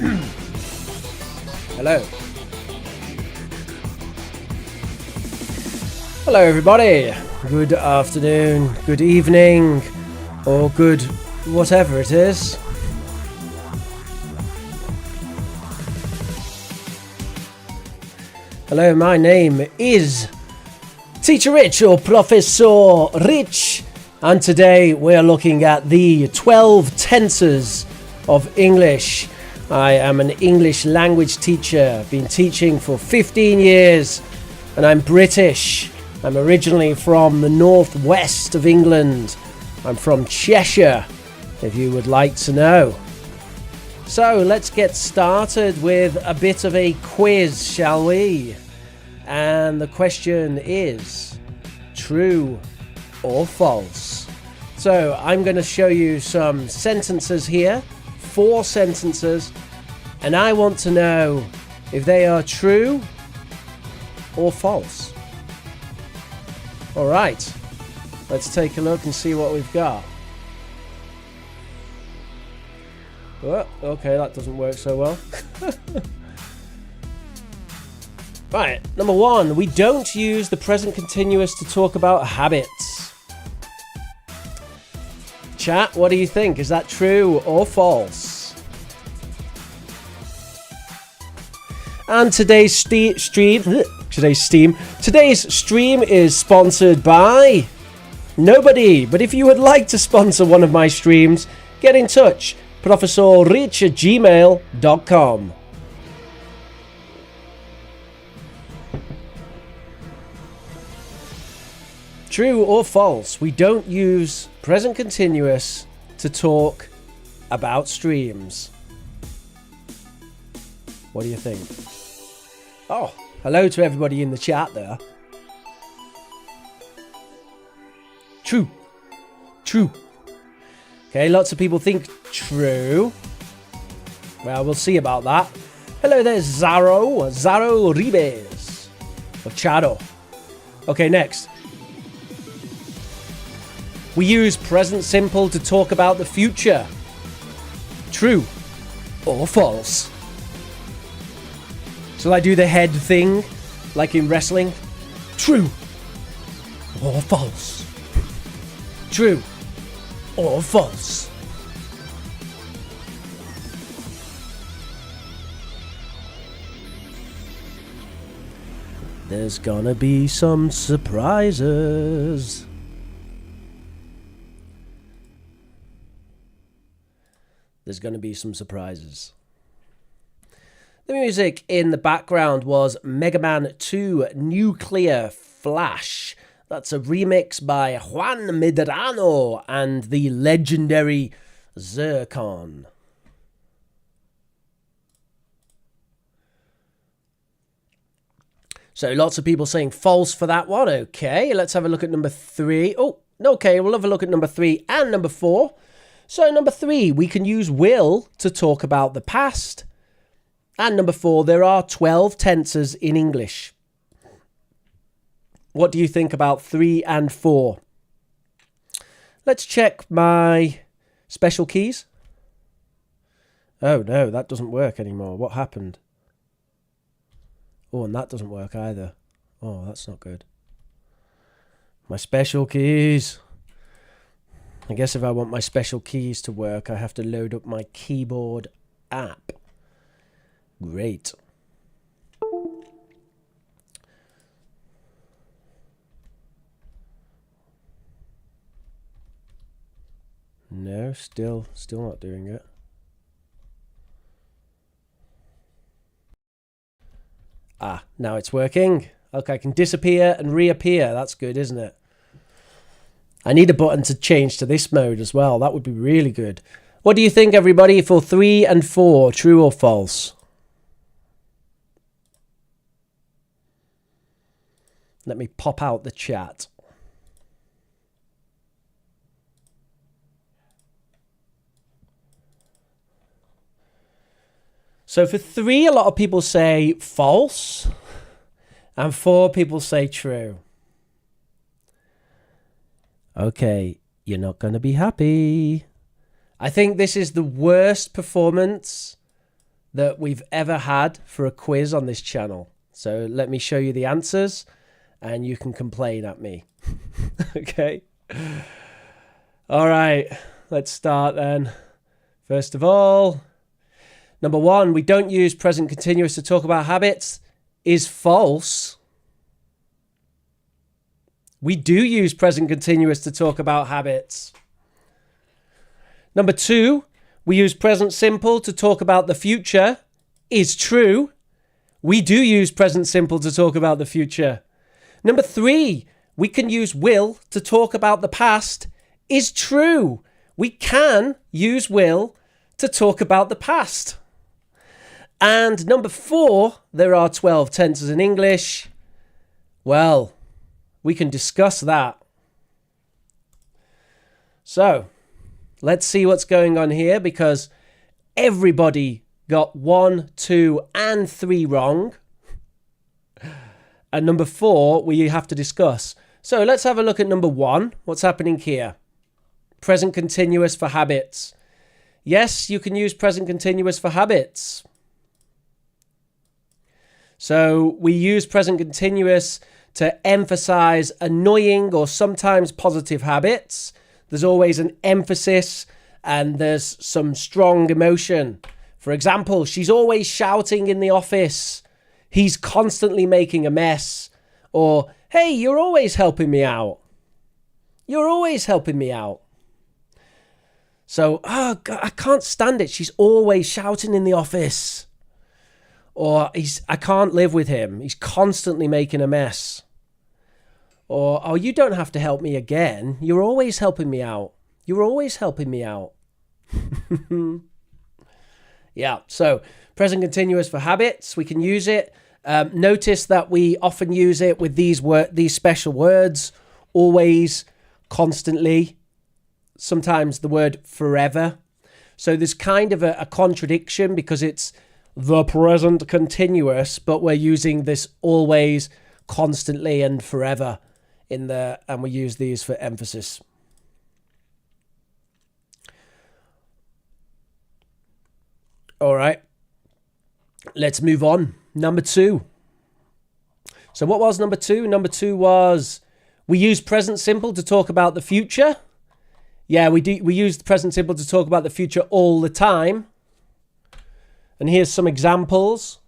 Hello. Hello everybody. Good afternoon, good evening, or good whatever it is. Hello, my name is Teacher Rich or Professor Rich, and today we're looking at the 12 tenses of English. I am an English language teacher, been teaching for 15 years, and I'm British. I'm originally from the northwest of England. I'm from Cheshire, if you would like to know. So let's get started with a bit of a quiz, shall we? And the question is, true or false? So I'm going to show you some sentences here, 4 sentences, and I want to know if they are true or false. All right, let's take a look and see what we've got. Oh, okay, that doesn't work so well. Right, number 1, we don't use the present continuous to talk about habits. Chat, what do you think? Is that true or false? And today's stream is sponsored by nobody. But if you would like to sponsor one of my streams, get in touch. ProfessorRich@gmail.com. True or false? We don't use present continuous to talk about streams. What do you think? Oh, hello to everybody in the chat there. True. True. Okay, lots of people think true. Well, we'll see about that. Hello there, Zaro Ribes. Or Chado. Okay, next. We use present simple to talk about the future. True or false? Shall I do the head thing, like in wrestling? True or false? True or false? There's gonna be some surprises. There's going to be some surprises. The music in the background was Mega Man 2 Nuclear Flash. That's a remix by Juan Medrano and the legendary Zircon. So lots of people saying false for that one. Okay, let's have a look at number 3. Oh, okay, we'll have a look at number 3 and number 4. So number 3, we can use will to talk about the past. And number 4, there are 12 tenses in English. What do you think about 3 and 4? Let's check my special keys. Oh no, that doesn't work anymore. What happened? Oh, and that doesn't work either. Oh, that's not good. My special keys. I guess if I want my special keys to work, I have to load up my keyboard app. Great. No, still not doing it. Ah, now it's working. Okay, I can disappear and reappear. That's good, isn't it? I need a button to change to this mode as well. That would be really good. What do you think, everybody, for 3 and 4? True or false? Let me pop out the chat. So for 3, a lot of people say false. And 4 people say true. Okay, you're not going to be happy. I think this is the worst performance that we've ever had for a quiz on this channel. So let me show you the answers and you can complain at me. Okay. All right, let's start then. First of all, number 1, we don't use present continuous to talk about habits is false. We do use present continuous to talk about habits. Number 2, we use present simple to talk about the future is true. We do use present simple to talk about the future. Number 3, we can use will to talk about the past is true. We can use will to talk about the past. And number 4, there are 12 tenses in English. Well, we can discuss that. So, let's see what's going on here, because everybody got 1, 2, and 3 wrong. And number 4, we have to discuss. So let's have a look at number 1. What's happening here? Present continuous for habits. Yes, you can use present continuous for habits. So we use present continuous to emphasize annoying or sometimes positive habits. There's always an emphasis and there's some strong emotion. For example, she's always shouting in the office. He's constantly making a mess. Or, hey, you're always helping me out. You're always helping me out. So, oh, God, I can't stand it. She's always shouting in the office. Or, I can't live with him. He's constantly making a mess. Or, oh, you don't have to help me again. You're always helping me out. You're always helping me out. Yeah, so present continuous for habits. We can use it. Notice that we often use it with these special words. Always, constantly. Sometimes the word forever. So there's kind of a contradiction because it's the present continuous, but we're using this always, constantly, and forever and we use these for emphasis. All right, let's move on. Number 2. So what was number 2? Number 2 was we use present simple to talk about the future. Yeah, we use the present simple to talk about the future all the time. And here's some examples.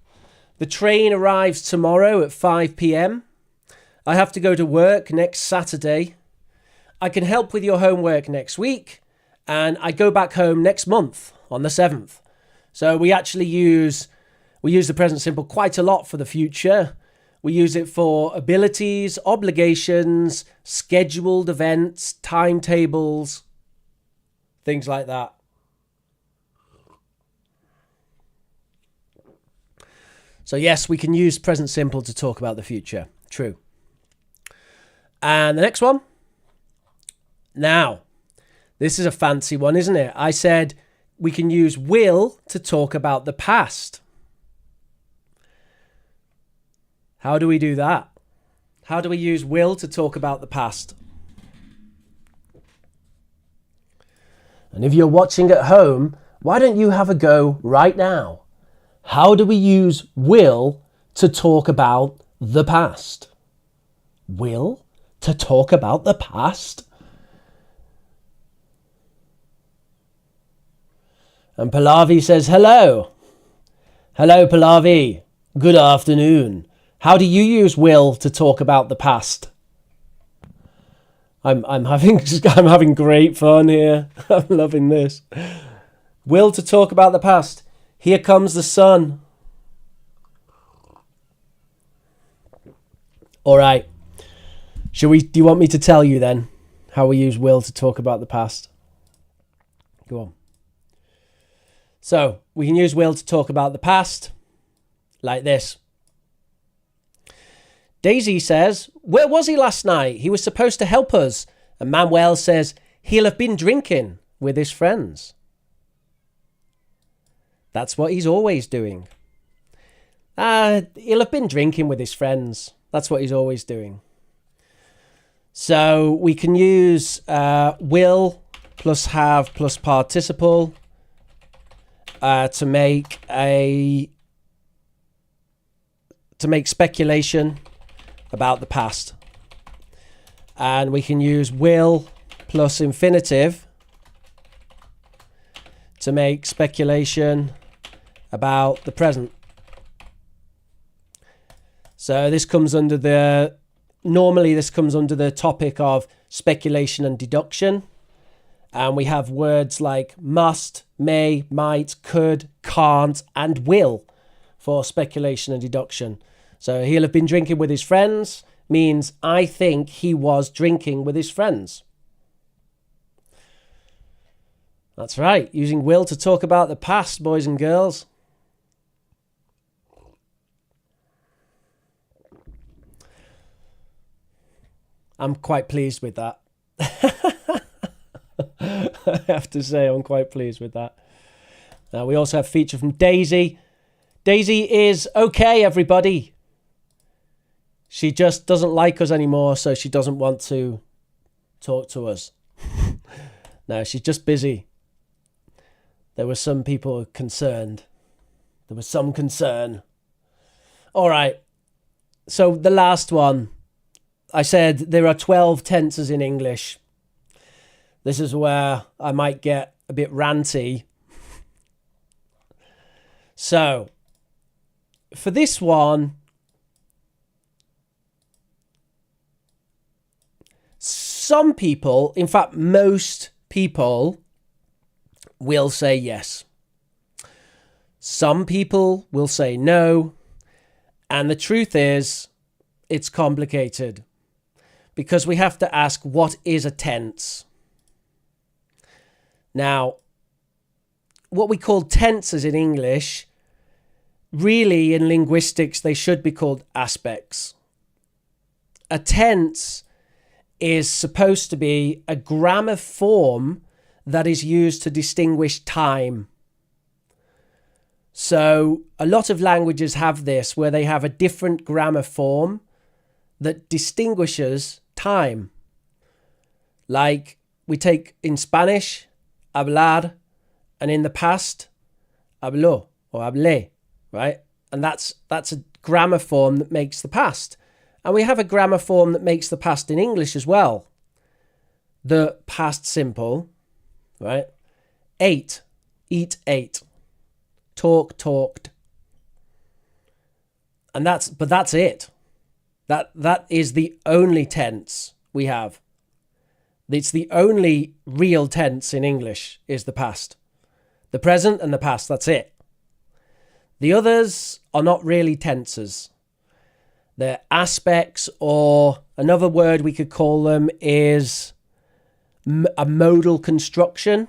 The train arrives tomorrow at 5 p.m. I have to go to work next Saturday. I can help with your homework next week. And I go back home next month on the 7th. So we actually use the present simple quite a lot for the future. We use it for abilities, obligations, scheduled events, timetables, things like that. So yes, we can use present simple to talk about the future. True. And the next one. Now, this is a fancy one, isn't it? I said we can use will to talk about the past. How do we do that? How do we use will to talk about the past? And if you're watching at home, why don't you have a go right now? How do we use will to talk about the past? Will to talk about the past? And Pallavi says, hello. Hello, Pallavi. Good afternoon. How do you use will to talk about the past? I'm having great fun here. I'm loving this. Will to talk about the past. Here comes the sun. All right. Do you want me to tell you then how we use will to talk about the past? Go on. So we can use will to talk about the past like this. Daisy says, where was he last night? He was supposed to help us. And Manuel says, he'll have been drinking with his friends. That's what he's always doing. He'll have been drinking with his friends. That's what he's always doing. So we can use will plus have plus participle. to make speculation about the past. And we can use will plus infinitive to make speculation about the present. So this comes under the topic of speculation and deduction. And we have words like must, may, might, could, can't, and will for speculation and deduction. So he'll have been drinking with his friends means I think he was drinking with his friends. That's right, using will to talk about the past, boys and girls. I'm quite pleased with that. I have to say, I'm quite pleased with that. Now, we also have a feature from Daisy. Daisy is okay, everybody. She just doesn't like us anymore, so she doesn't want to talk to us. No, she's just busy. There were some people concerned. There was some concern. All right. So the last one. I said there are 12 tenses in English. This is where I might get a bit ranty. So, for this one, some people, in fact, most people will say yes. Some people will say no. And the truth is, it's complicated because we have to ask, what is a tense? Now, what we call tenses in English, really in linguistics, they should be called aspects. A tense is supposed to be a grammar form that is used to distinguish time. So a lot of languages have this, where they have a different grammar form that distinguishes time. Like we take in Spanish, hablar, and in the past, habló or hablé, right? And that's a grammar form that makes the past. And we have a grammar form that makes the past in English as well. The past simple, right? Ate, eat, ate. Talk, talked. And that's it. That is the only tense we have. It's the only real tense in English is the past. The present and the past, that's it. The others are not really tenses. They're aspects, or another word we could call them is a modal construction.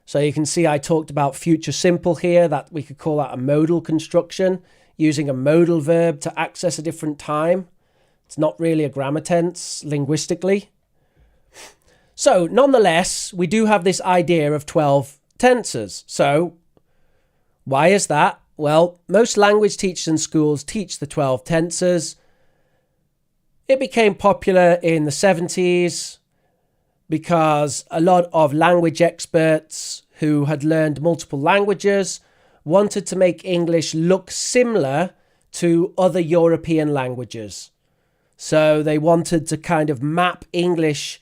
So you can see I talked about future simple here, that we could call that a modal construction, using a modal verb to access a different time. It's not really a grammar tense linguistically. So nonetheless, we do have this idea of 12 tenses. So why is that? Well, most language teachers in schools teach the 12 tenses. It became popular in the 70s because a lot of language experts who had learned multiple languages wanted to make English look similar to other European languages. So they wanted to kind of map English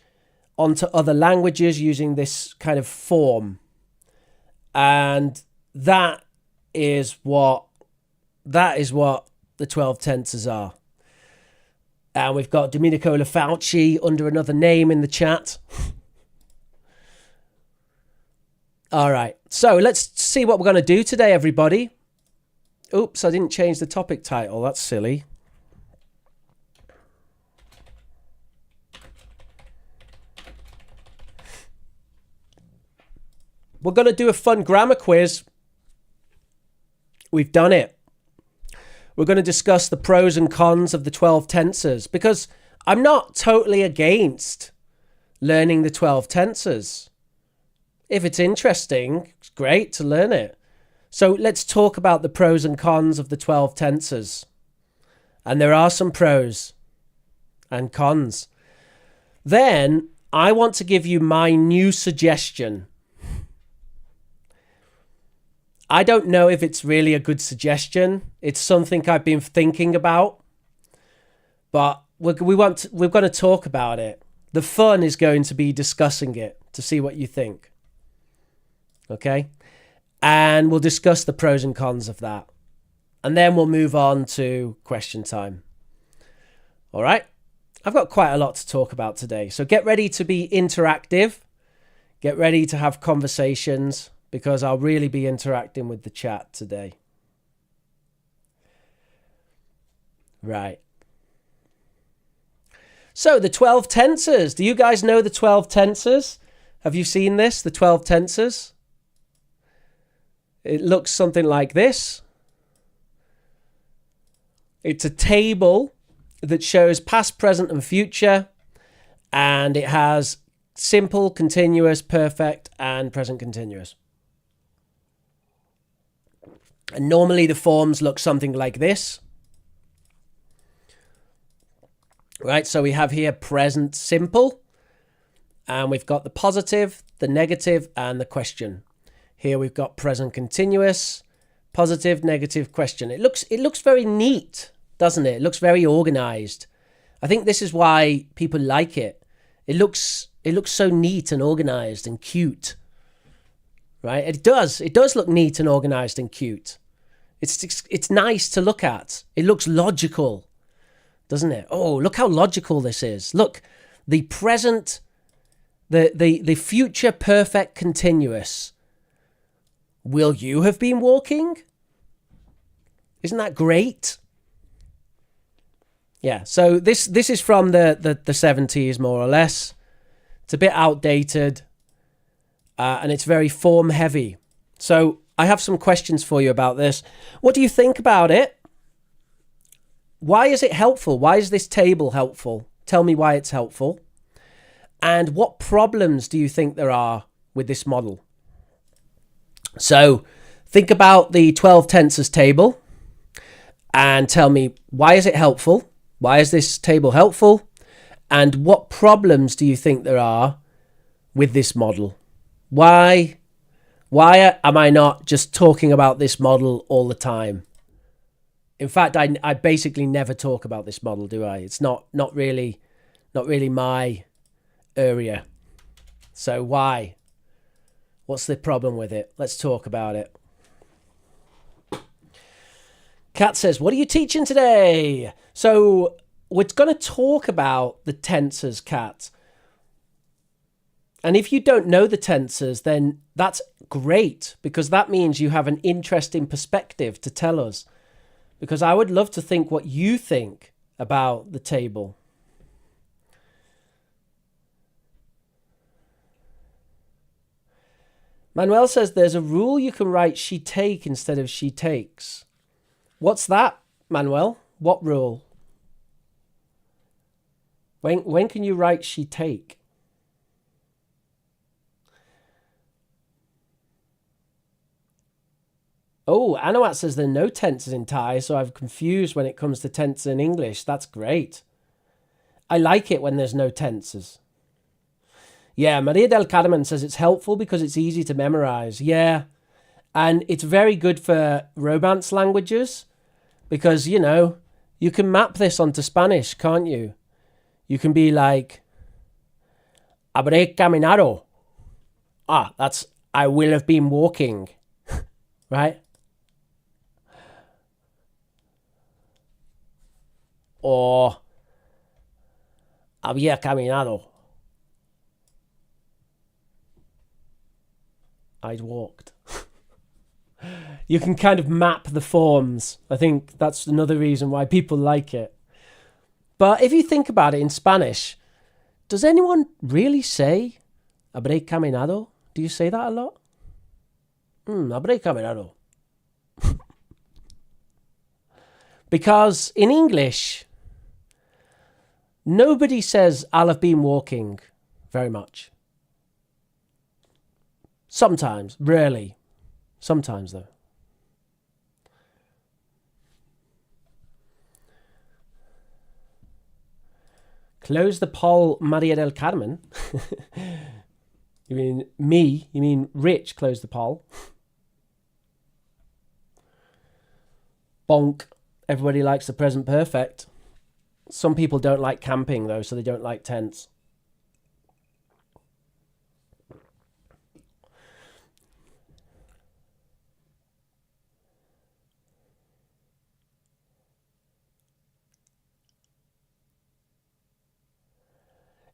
onto other languages using this kind of form. And that is what the 12 tenses are. And we've got Domenico Lafauci under another name in the chat. All right, so let's see what we're going to do today, everybody. Oops, I didn't change the topic title. That's silly. We're going to do a fun grammar quiz. We've done it. We're going to discuss the pros and cons of the 12 tenses, because I'm not totally against learning the 12 tenses. If it's interesting, it's great to learn it. So let's talk about the pros and cons of the 12 tenses. And there are some pros and cons. Then I want to give you my new suggestion. I don't know if it's really a good suggestion. It's something I've been thinking about, but we're going to talk about it. The fun is going to be discussing it to see what you think. Okay? And we'll discuss the pros and cons of that. And then we'll move on to question time. All right? I've got quite a lot to talk about today. So get ready to be interactive. Get ready to have conversations, because I'll really be interacting with the chat today. Right. So the 12 tenses. Do you guys know the 12 tenses? Have you seen this, the 12 tenses? It looks something like this. It's a table that shows past, present, and future. And it has simple, continuous, perfect, and present continuous. And normally the forms look something like this. Right, so we have here present simple. And we've got the positive, the negative, and the question. Here we've got present continuous, positive, negative, question. It looks very neat, doesn't it? It looks very organized. I think this is why people like it. It looks so neat and organized and cute. Right? It does look neat and organized and cute. It's nice to look at. It looks logical, doesn't it? Oh, look how logical this is. Look, the present, the future perfect continuous. Will you have been walking? Isn't that great? Yeah, so this is from the 70s, more or less. It's a bit outdated, and it's very form heavy. So I have some questions for you about this. What do you think about it? Why is it helpful? Why is this table helpful? Tell me why it's helpful. And what problems do you think there are with this model? So think about the 12 tenses table and tell me, why is it helpful? Why is this table helpful? And what problems do you think there are with this model? Why am I not just talking about this model all the time? In fact, I basically never talk about this model, do I? It's not really my area. So why? What's the problem with it? Let's talk about it. Kat says, what are you teaching today? So we're going to talk about the tenses, Kat. And if you don't know the tenses, then that's great, because that means you have an interesting perspective to tell us. Because I would love to think what you think about the table. Manuel says there's a rule you can write she take instead of she takes. What's that, Manuel? What rule? When can you write she take? Oh, Anawat says there are no tenses in Thai, so I'm confused when it comes to tenses in English. That's great. I like it when there's no tenses. Yeah, Maria del Carmen says it's helpful because it's easy to memorize. Yeah, and it's very good for Romance languages because, you know, you can map this onto Spanish, can't you? You can be like, habré caminado. That's, I will have been walking, right? Or, había caminado. I'd walked. You can kind of map the forms. I think that's another reason why people like it. But if you think about it in Spanish, does anyone really say habré caminado? Do you say that a lot? Habré caminado. Because in English, nobody says I'll have been walking very much. Sometimes, rarely. Sometimes, though. Close the poll, Maria del Carmen. You mean me? You mean Rich closed the poll? Bonk. Everybody likes the present perfect. Some people don't like camping, though, so they don't like tents.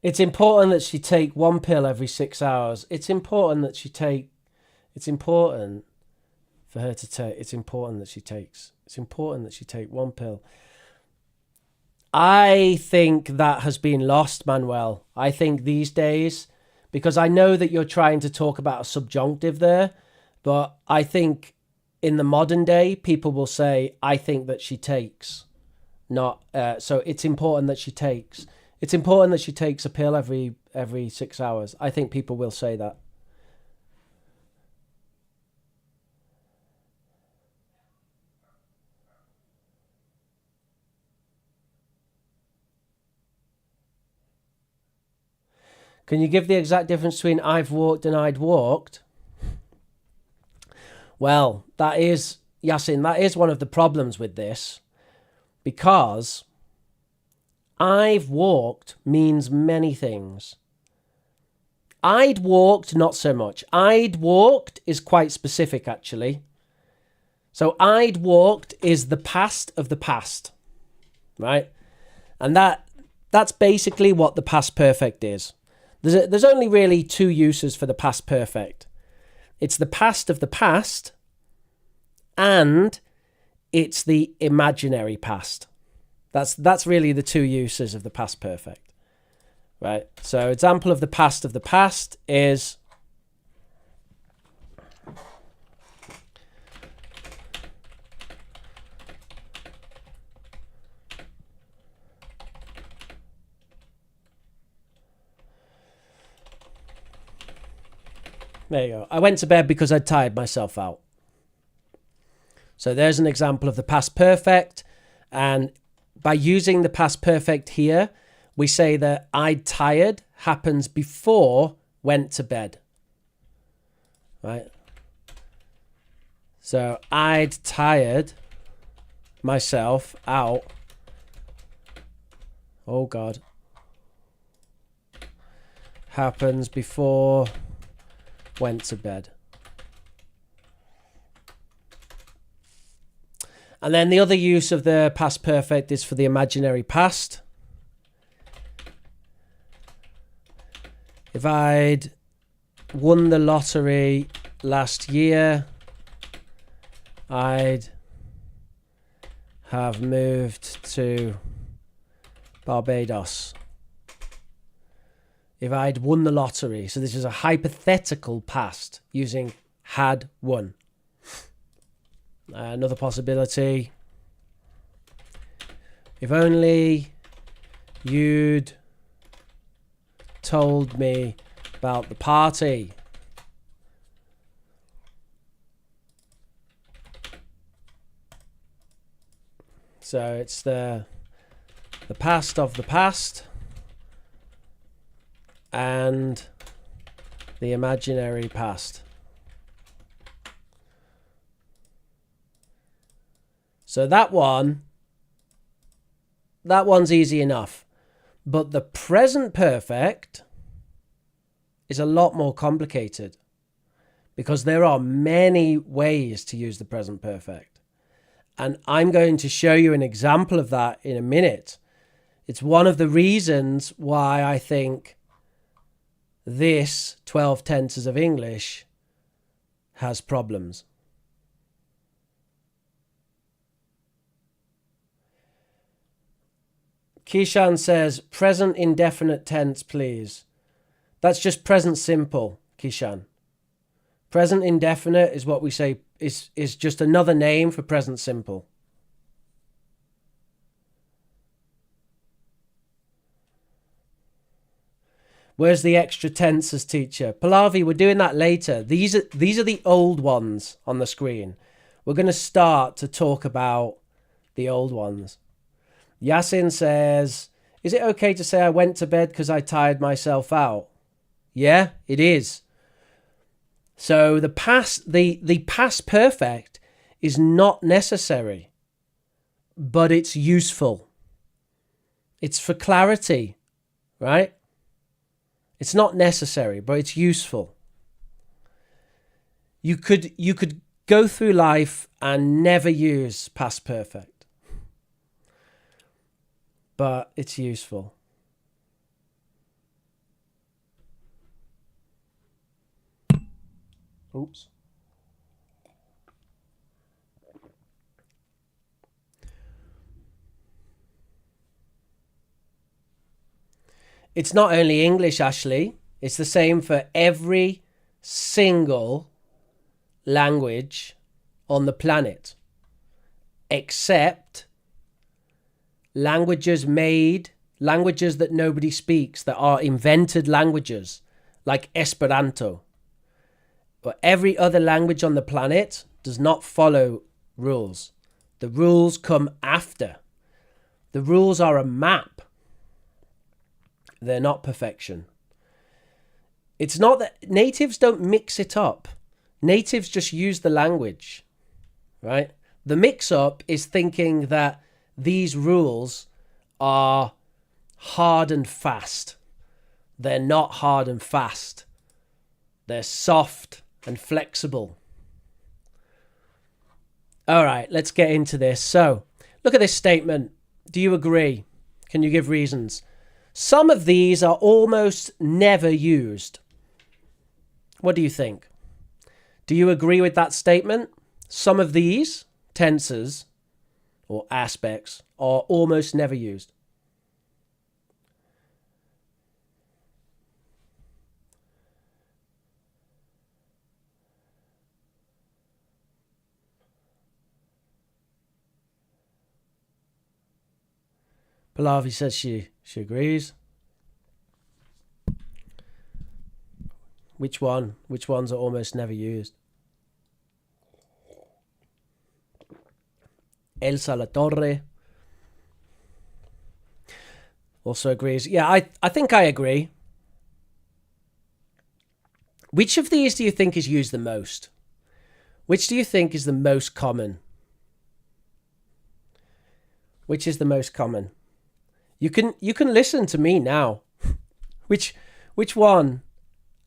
It's important that she take one pill every 6 hours. It's important that she take... It's important for her to take... It's important that she takes... It's important that she take one pill. I think that has been lost, Manuel. I think these days, because I know that you're trying to talk about a subjunctive there, but I think in the modern day, people will say, I think that she takes. Not so it's important that she takes. It's important that she takes a pill every 6 hours. I think people will say that. Can you give the exact difference between I've walked and I'd walked? Well, that is, Yasin, that is one of the problems with this, because I've walked means many things. I'd walked, not so much. I'd walked is quite specific, actually. So I'd walked is the past of the past, right? And that's basically what the past perfect is. There's only really two uses for the past perfect. It's the past of the past, and it's the imaginary past. That's really the two uses of the past perfect, right? So example of the past is there you go. I went to bed because I'd tired myself out. So there's an example of the past perfect, and by using the past perfect here, we say that I'd tired happens before went to bed. Right? So I'd tired myself out. Oh God. Happens before went to bed. And then the other use of the past perfect is for the imaginary past. If I'd won the lottery last year, I'd have moved to Barbados. If I'd won the lottery. So this is a hypothetical past using had won. Another possibility. If only you'd told me about the party. So it's the past of the past and the imaginary past. So that one's easy enough. But the present perfect is a lot more complicated because there are many ways to use the present perfect. And I'm going to show you an example of that in a minute. It's one of the reasons why I think this 12 tenses of English has problems. Kishan says, present indefinite tense, please. That's just present simple, Kishan. Present indefinite is what we say is just another name for present simple. Where's the extra tenses, teacher? Pallavi, we're doing that later. These are the old ones on the screen. We're going to start to talk about the old ones. Yasin says, is it okay to say I went to bed because I tired myself out? Yeah, it is. So the past perfect is not necessary. but it's useful. It's for clarity, right? It's not necessary, but it's useful. You could go through life and never use past perfect, but it's useful. Oops. It's not only English, Ashley. It's the same for every single language on the planet, except languages that nobody speaks, that are invented languages, like Esperanto. But every other language on the planet does not follow rules. The rules come after. The rules are a map. They're not perfection. It's not that natives don't mix it up. Natives just use the language, right? The mix-up is thinking that these rules are hard and fast. They're not hard and fast. They're soft and flexible. All right, let's get into this. So, look at this statement. Do you agree? Can you give reasons? Some of these are almost never used. What do you think? Do you agree with that statement? Some of these tenses or aspects are almost never used. Pallavi says she agrees. Which one? Which ones are almost never used? Elsa La Torre also agrees. Yeah, I think I agree. Which of these do you think is used the most? Which do you think is the most common? Which is the most common? You can listen to me now. Which one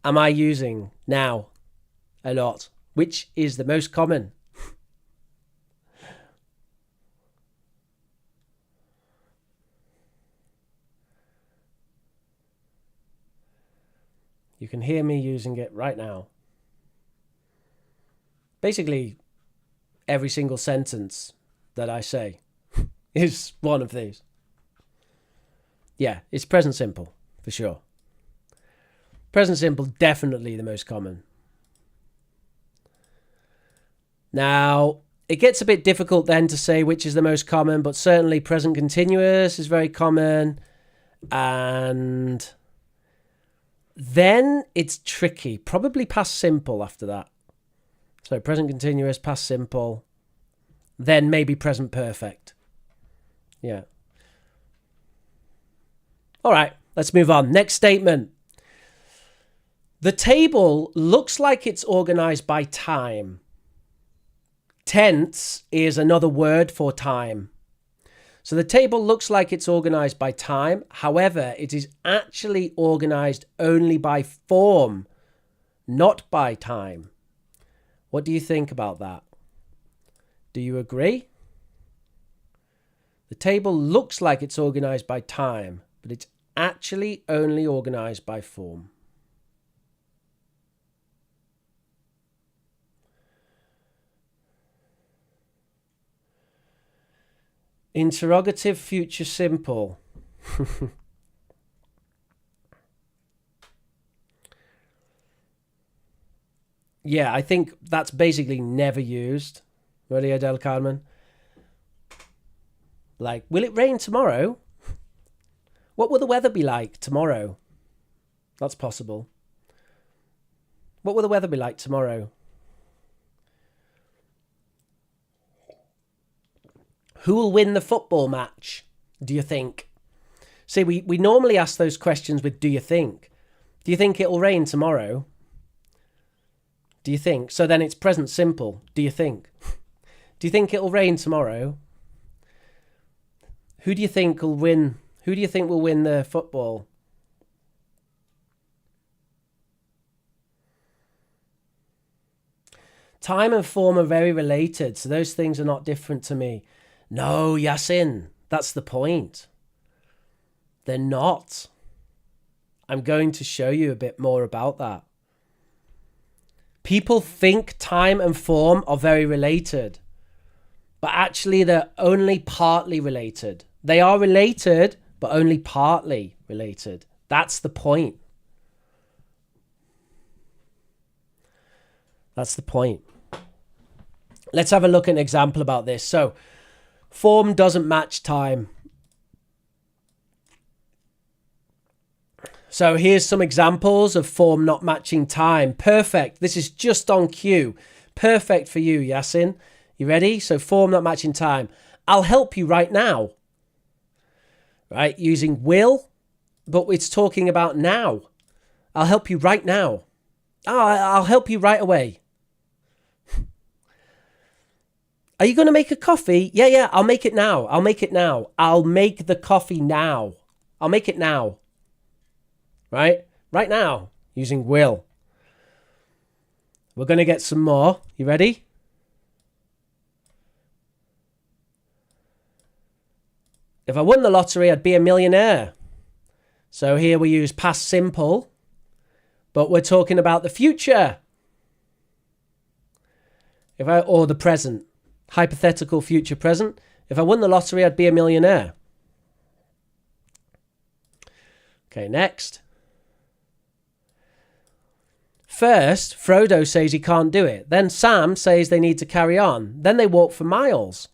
am I using now a lot? Which is the most common? You can hear me using it right now. Basically, every single sentence that I say is one of these. Yeah, it's present simple, for sure. Present simple, definitely the most common. Now, it gets a bit difficult then to say which is the most common, but certainly present continuous is very common. And then it's tricky. Probably past simple after that. So present continuous, past simple, then maybe present perfect. Yeah. All right, let's move on. Next statement. The table looks like it's organized by time. Tense is another word for time. So the table looks like it's organized by time. However, it is actually organized only by form, not by time. What do you think about that? Do you agree? The table looks like it's organized by time, but it's actually only organized by form. Interrogative future simple. Yeah, I think that's basically never used. Maria del Carmen. Like, will it rain tomorrow? What will the weather be like tomorrow? That's possible. What will the weather be like tomorrow? Who will win the football match, do you think? See, we normally ask those questions with do you think? Do you think it'll rain tomorrow? Do you think? So then it's present simple. Do you think? Do you think it'll rain tomorrow? Who do you think will win? Who do you think will win the football? Time and form are very related, so those things are not different to me. No, Yasin, that's the point. They're not. I'm going to show you a bit more about that. People think time and form are very related, but actually they're only partly related. They are related, but only partly related. That's the point. That's the point. Let's have a look at an example about this. So, form doesn't match time. So here's some examples of form not matching time. Perfect. This is just on cue. Perfect for you, Yasin. You ready? So form not matching time. I'll help you right now. Right? Using will, but it's talking about now. I'll help you right now. Oh, I'll help you right away. Are you going to make a coffee? Yeah, I'll make it now. I'll make the coffee now. I'll make it now. Right? Right now, using will. We're going to get some more. You ready? If I won the lottery, I'd be a millionaire. So here we use past simple, but we're talking about the future. Or the present. Hypothetical future present. If I won the lottery, I'd be a millionaire. Okay, next. First, Frodo says he can't do it. Then Sam says they need to carry on. Then they walk for miles.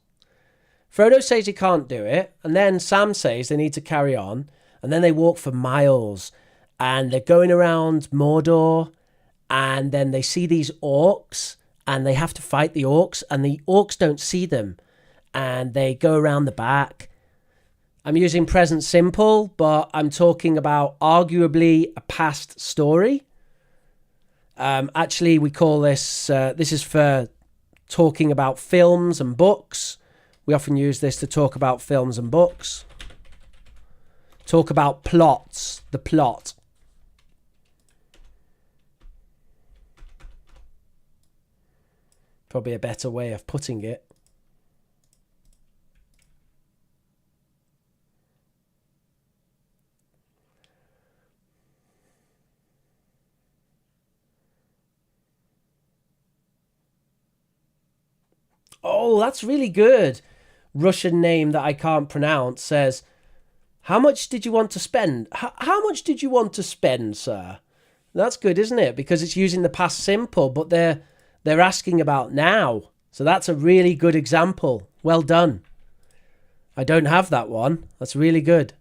Frodo says he can't do it. And then Sam says they need to carry on. And then they walk for miles. And they're going around Mordor. And then they see these orcs. And they have to fight the orcs. And the orcs don't see them. And they go around the back. I'm using present simple, but I'm talking about arguably a past story. Actually, we call this, this is for talking about films and books. We often use this to talk about films and books. Talk about plots, the plot. Probably a better way of putting it. Oh, that's really good. Russian name that I can't pronounce says, how much did you want to spend? How much did you want to spend, sir? That's good, isn't it? Because it's using the past simple, but they're asking about now. So that's a really good example. Well done. I don't have that one. That's really good.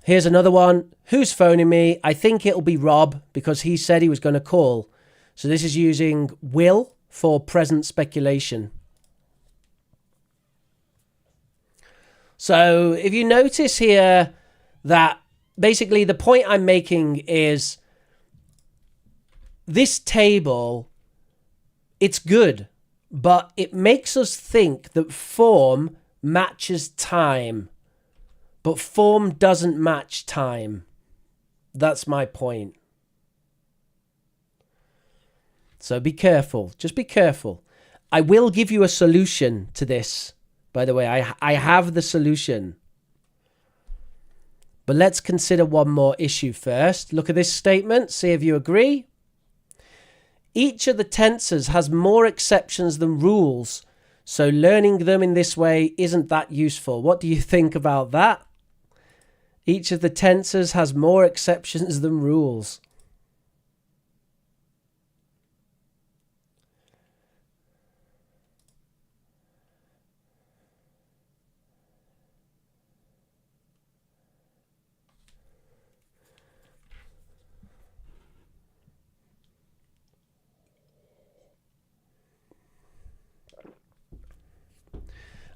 Here's another one. Who's phoning me? I think it'll be Rob because he said he was going to call. So this is using will for present speculation. So if you notice here that basically the point I'm making is this table, it's good, but it makes us think that form matches time, but form doesn't match time. That's my point. So be careful. Just be careful. I will give you a solution to this. By the way, I have the solution. But let's consider one more issue first. Look at this statement. See if you agree. Each of the tenses has more exceptions than rules, so learning them in this way isn't that useful. What do you think about that? Each of the tenses has more exceptions than rules.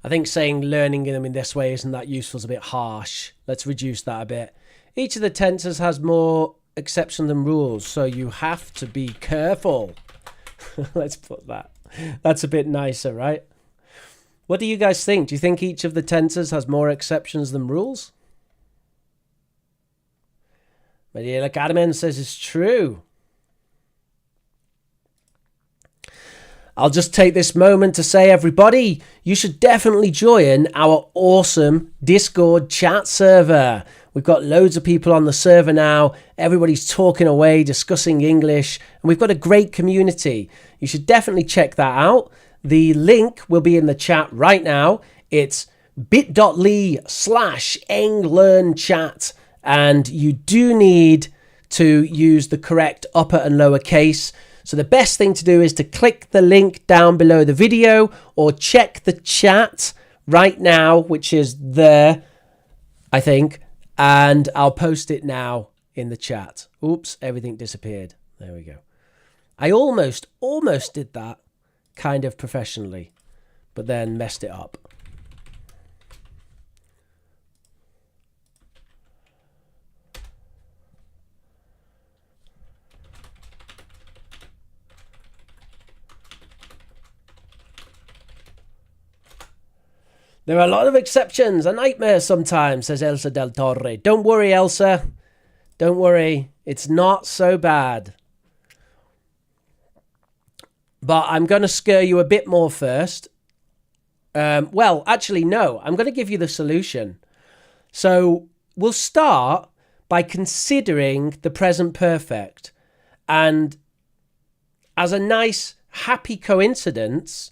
I think saying learning them in this way isn't that useful is a bit harsh. Let's reduce that a bit. Each of the tenses has more exceptions than rules, so you have to be careful. Let's put that. That's a bit nicer, right? What do you guys think? Do you think each of the tenses has more exceptions than rules? Maria Carmen says it's true. I'll just take this moment to say, everybody, you should definitely join our awesome Discord chat server. We've got loads of people on the server now. Everybody's talking away, discussing English, and we've got a great community. You should definitely check that out. The link will be in the chat right now. It's bit.ly/englearnchat, and you do need to use the correct upper and lower case. So the best thing to do is to click the link down below the video or check the chat right now, which is there, I think, and I'll post it now in the chat. Oops, everything disappeared. There we go. I almost did that kind of professionally, but then messed it up. There are a lot of exceptions. A nightmare sometimes, says Elsa del Torre. Don't worry, Elsa. Don't worry. It's not so bad. But I'm going to scare you a bit more first. Well, actually, no. I'm going to give you the solution. So we'll start by considering the present perfect. And as a nice, happy coincidence,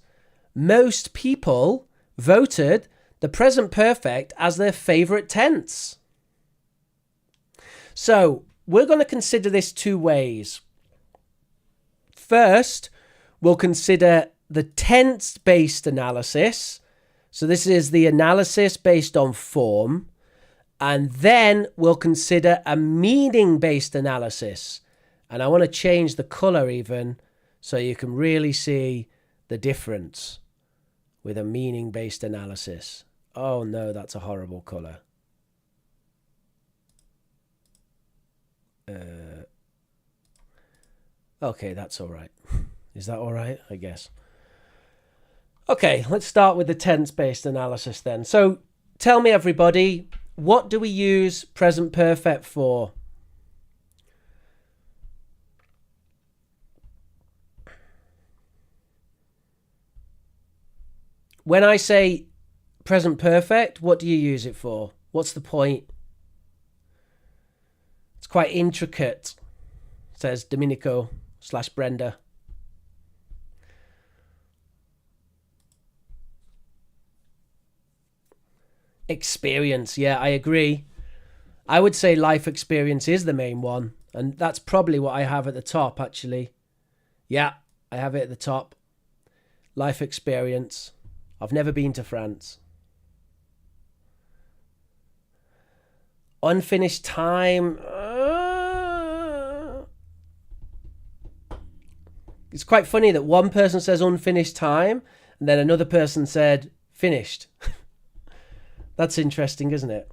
most people voted the present perfect as their favorite tense. So we're going to consider this two ways. First, we'll consider the tense-based analysis. So this is the analysis based on form. And then we'll consider a meaning-based analysis. And I want to change the color even so you can really see the difference with a meaning-based analysis. Oh no, that's a horrible color. Okay, that's all right. Is that all right? I guess. Okay, let's start with the tense-based analysis then. So tell me, everybody, what do we use present perfect for? When I say present perfect, what do you use it for? What's the point? It's quite intricate, says Domenico/Brenda. Experience, yeah, I agree. I would say life experience is the main one, and that's probably what I have at the top, actually. Yeah, I have it at the top. Life experience. I've never been to France. Unfinished time. It's quite funny that one person says unfinished time and then another person said finished. That's interesting, isn't it?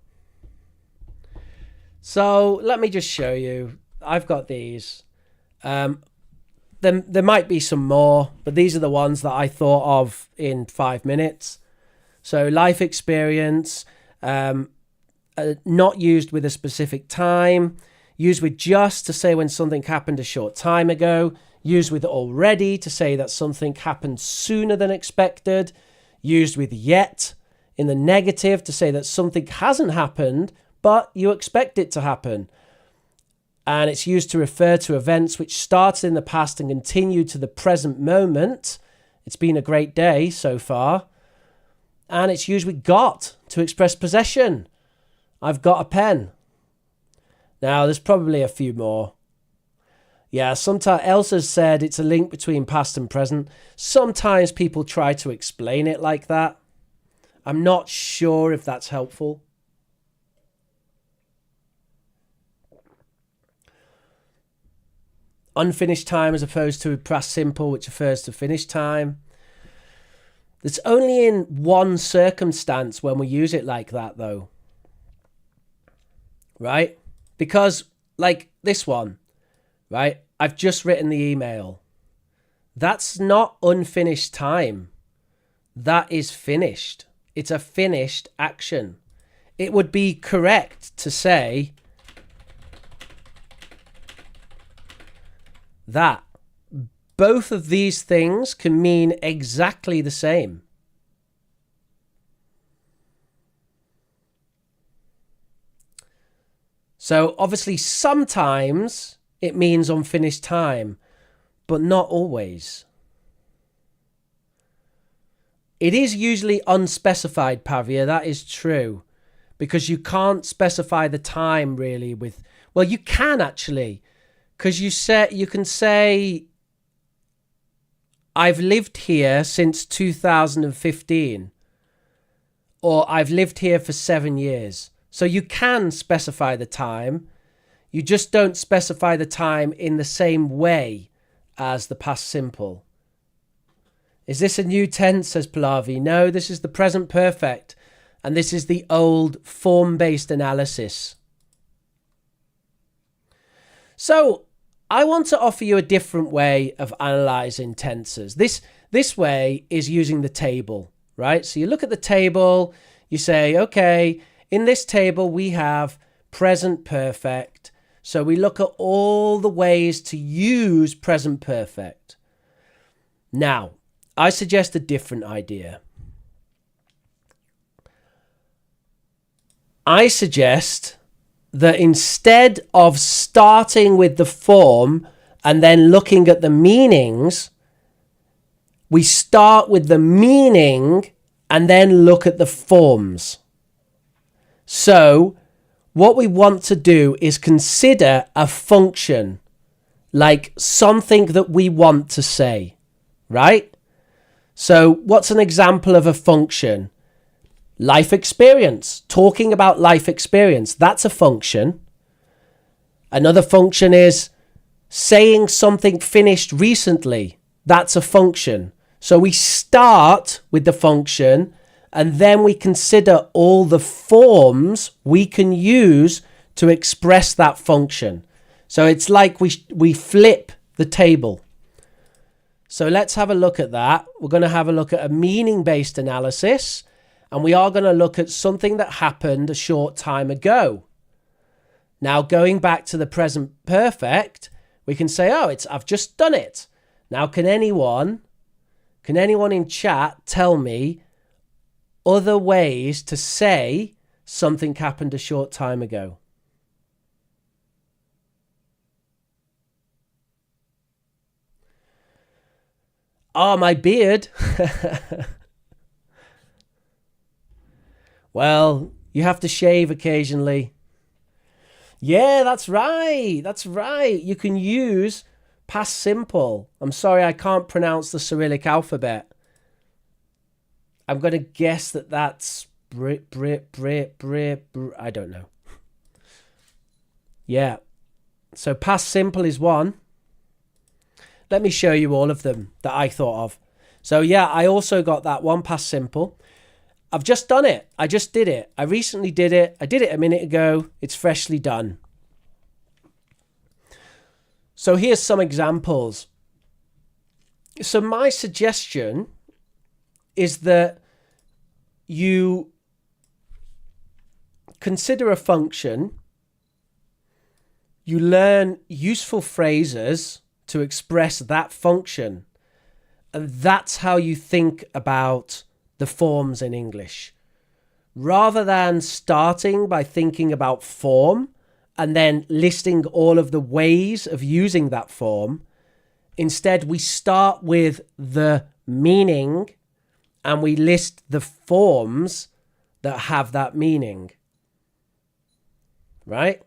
So let me just show you. I've got these. There might be some more, but these are the ones that I thought of in 5 minutes. So life experience, not used with a specific time, used with just to say when something happened a short time ago, used with already to say that something happened sooner than expected, used with yet in the negative to say that something hasn't happened, but you expect it to happen. And it's used to refer to events which started in the past and continue to the present moment. It's been a great day so far. And it's used with got to express possession. I've got a pen. Now, there's probably a few more. Yeah, sometimes Elsa said it's a link between past and present. Sometimes people try to explain it like that. I'm not sure if that's helpful. Unfinished time as opposed to past simple, which refers to finished time. It's only in one circumstance when we use it like that, though. Right? Because, like this one, right? I've just written the email. That's not unfinished time. That is finished. It's a finished action. It would be correct to say that both of these things can mean exactly the same. So obviously sometimes it means unfinished time, but not always. It is usually unspecified, Pavia, that is true, because you can't specify the time really with, well, you can actually, because you can say, I've lived here since 2015, or I've lived here for 7 years. So you can specify the time. You just don't specify the time in the same way as the past simple. Is this a new tense, says Pallavi? No, this is the present perfect. And this is the old form-based analysis. So I want to offer you a different way of analysing tenses. This way is using the table, right? So you look at the table, you say, okay, in this table we have present perfect. So we look at all the ways to use present perfect. Now, I suggest a different idea. I suggest that instead of starting with the form and then looking at the meanings, we start with the meaning and then look at the forms. So what we want to do is consider a function, like something that we want to say, right? So what's an example of a function? Life experience, talking about life experience, that's a function. Another function is saying something finished recently, that's a function. So we start with the function and then we consider all the forms we can use to express that function. So it's like we flip the table. So let's have a look at that. We're going to have a look at a meaning-based analysis. And we are going to look at something that happened a short time ago. Now, going back to the present perfect, we can say, oh, I've just done it. Now, can anyone in chat tell me other ways to say something happened a short time ago? Oh, my beard. Well, you have to shave occasionally. Yeah, that's right. That's right. You can use past simple. I'm sorry, I can't pronounce the Cyrillic alphabet. I'm going to guess that's I don't know. Yeah. So past simple is one. Let me show you all of them that I thought of. So yeah, I also got that one, past simple. I've just done it. I just did it. I recently did it. I did it a minute ago. It's freshly done. So here's some examples. So my suggestion is that you consider a function, you learn useful phrases to express that function, and that's how you think about the forms in English. Rather than starting by thinking about form and then listing all of the ways of using that form, instead we start with the meaning and we list the forms that have that meaning. Right?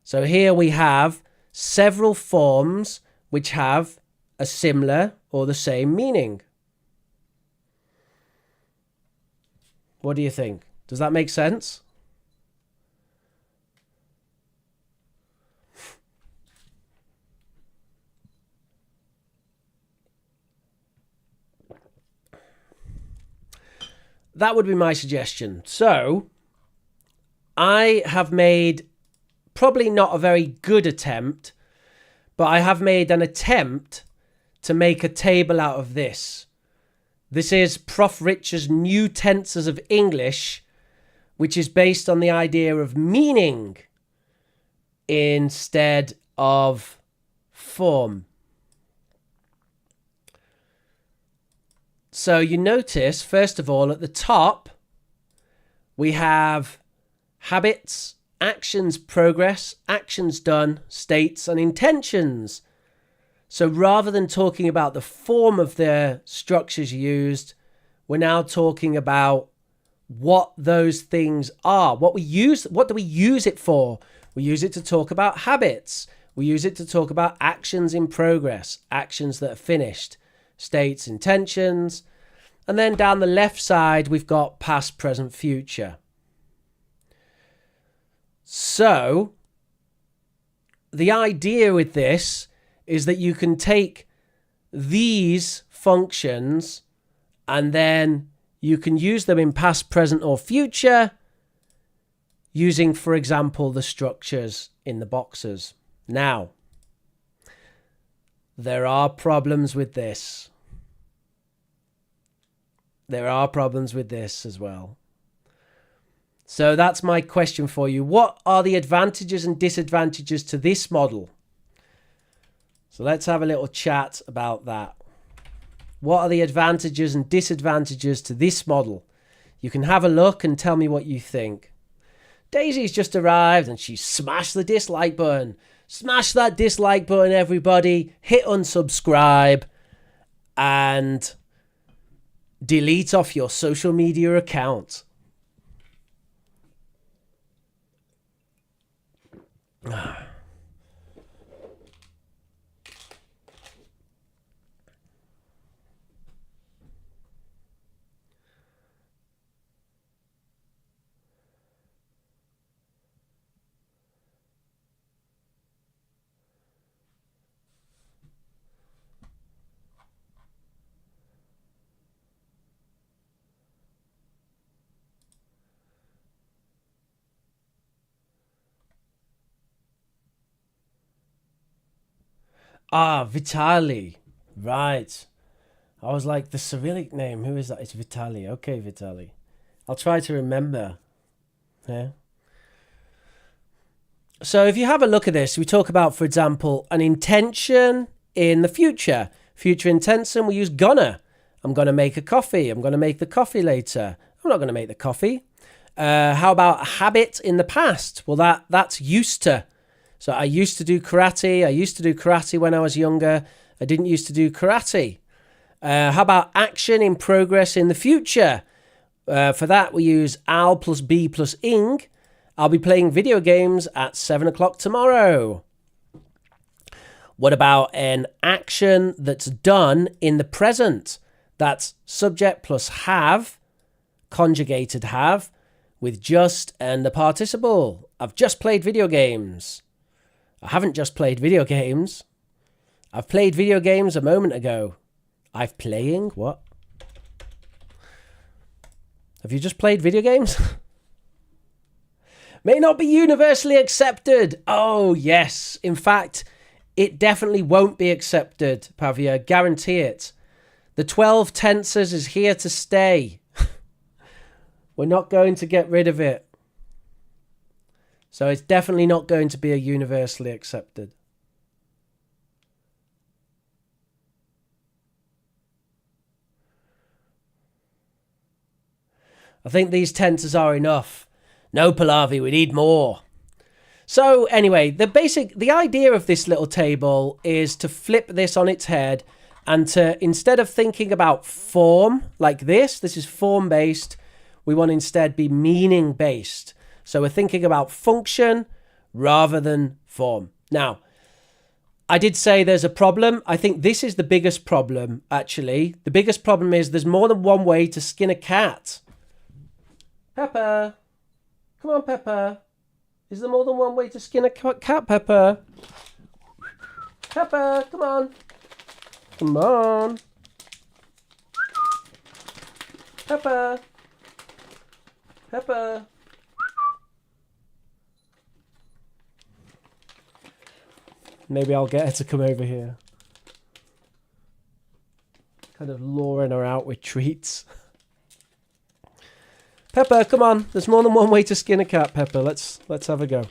So here we have several forms which have a similar or the same meaning. What do you think? Does that make sense? That would be my suggestion. So I have made probably not a very good attempt, but I have made an attempt to make a table out of this. This is Prof. Rich's new tenses of English, which is based on the idea of meaning instead of form. So you notice, first of all, at the top, we have habits, actions, progress, actions done, states, and intentions. So rather than talking about the form of the structures used, we're now talking about what those things are. What do we use it for? We use it to talk about habits. We use it to talk about actions in progress, actions that are finished, states, intentions. And then down the left side, we've got past, present, future. So the idea with this is that you can take these functions and then you can use them in past, present, or future using, for example, the structures in the boxes. Now, there are problems with this. There are problems with this as well. So that's my question for you. What are the advantages and disadvantages to this model? So let's have a little chat about that. What are the advantages and disadvantages to this model? You can have a look and tell me what you think. Daisy's just arrived and she smashed the dislike button. Smash that dislike button, everybody. Hit unsubscribe and delete off your social media account. Ah, Vitali. Right. I was like, the Cyrillic name, who is that? It's Vitali. Okay, Vitali. I'll try to remember. Yeah. So if you have a look at this, we talk about, for example, an intention in the future. Future intention, we use gonna. I'm going to make a coffee. I'm going to make the coffee later. I'm not going to make the coffee. How about a habit in the past? Well, that's used to. So I used to do karate. I used to do karate when I was younger. I didn't used to do karate. How about action in progress in the future? For that, we use Al plus B plus ing. I'll be playing video games at 7 o'clock tomorrow. What about an action that's done in the present? That's subject plus have, conjugated have, with just and the participle. I've just played video games. I haven't just played video games. I've played video games a moment ago. I've playing? What? Have you just played video games? May not be universally accepted. Oh, yes. In fact, it definitely won't be accepted, Pavia. Guarantee it. The 12 tenses is here to stay. We're not going to get rid of it. So it's definitely not going to be a universally accepted. I think these tenses are enough. No, Pallavi, we need more. So anyway, the idea of this little table is to flip this on its head and to, instead of thinking about form like this is form-based, we want to instead be meaning-based. So we're thinking about function rather than form. Now, I did say there's a problem. I think this is the biggest problem, actually. The biggest problem is there's more than one way to skin a cat. Pepper. Come on, Pepper. Is there more than one way to skin a cat, Pepper? Pepper, come on. Come on. Pepper. Pepper. Maybe I'll get her to come over here. kind of luring her out with treats. Pepper, come on. There's more than one way to skin a cat, Pepper. Let's have a go.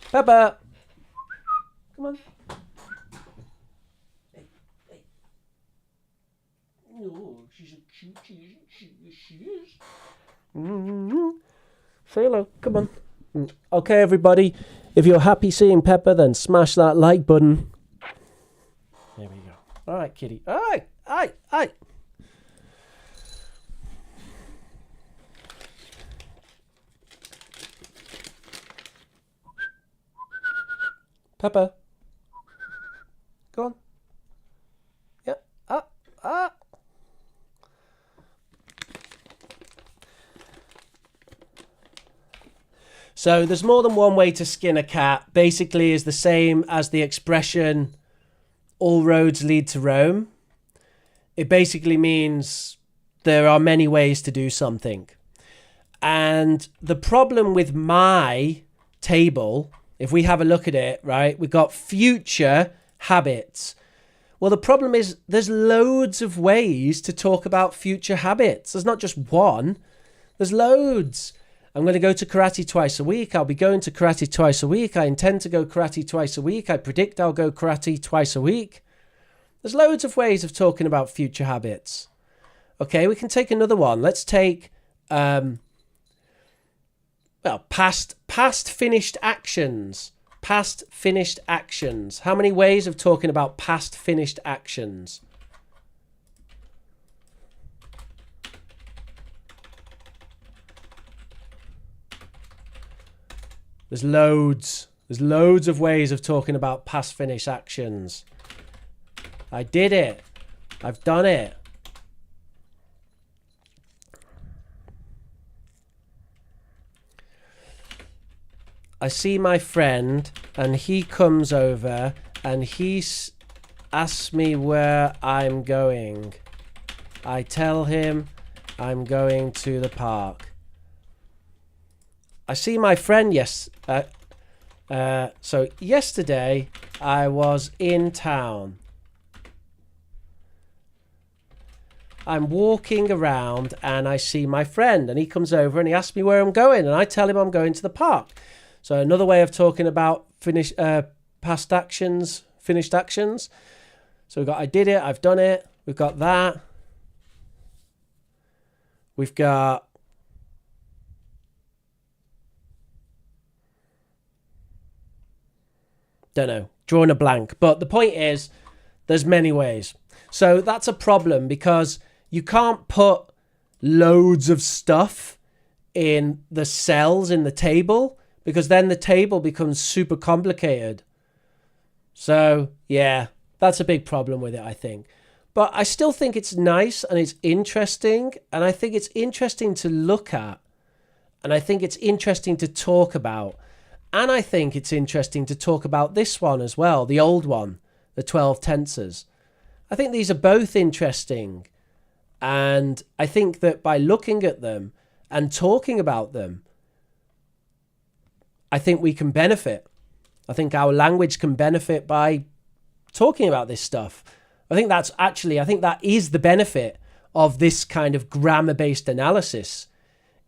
Pepper! Come on. Hey. Oh, she's a cutie, isn't she? She is. Mm-hmm. Say hello. Come on. Okay, everybody. If you're happy seeing Pepper, then smash that like button. There we go. All right, kitty. All right. Pepper. Go on. Yeah. So there's more than one way to skin a cat. Basically is the same as the expression, all roads lead to Rome. It basically means there are many ways to do something. And the problem with my table, if we have a look at it, right, we've got future habits. Well, the problem is there's loads of ways to talk about future habits. There's not just one. There's loads. I'm going to go to karate twice a week. I'll be going to karate twice a week. I intend to go karate twice a week. I predict I'll go karate twice a week. There's loads of ways of talking about future habits. Okay, we can take another one. Let's take, past finished actions. Past finished actions. How many ways of talking about past finished actions? There's loads. There's loads of ways of talking about past finished actions. I did it. I've done it. I see my friend and he comes over and he asks me where I'm going. I tell him I'm going to the park. I see my friend, yes. So yesterday I was in town. I'm walking around and I see my friend and he comes over and he asks me where I'm going and I tell him I'm going to the park. So another way of talking about past actions, finished actions. So we've got I did it, I've done it. We've got that. We've got don't know, drawing a blank. But the point is, there's many ways. So that's a problem because you can't put loads of stuff in the cells in the table because then the table becomes super complicated. So, yeah, that's a big problem with it, I think. But I still think it's nice and it's interesting. And I think it's interesting to look at. And I think it's interesting to talk about. And I think it's interesting to talk about this one as well, the old one, the 12 tenses. I think these are both interesting. And I think that by looking at them and talking about them, I think we can benefit. I think our language can benefit by talking about this stuff. I think that is the benefit of this kind of grammar-based analysis.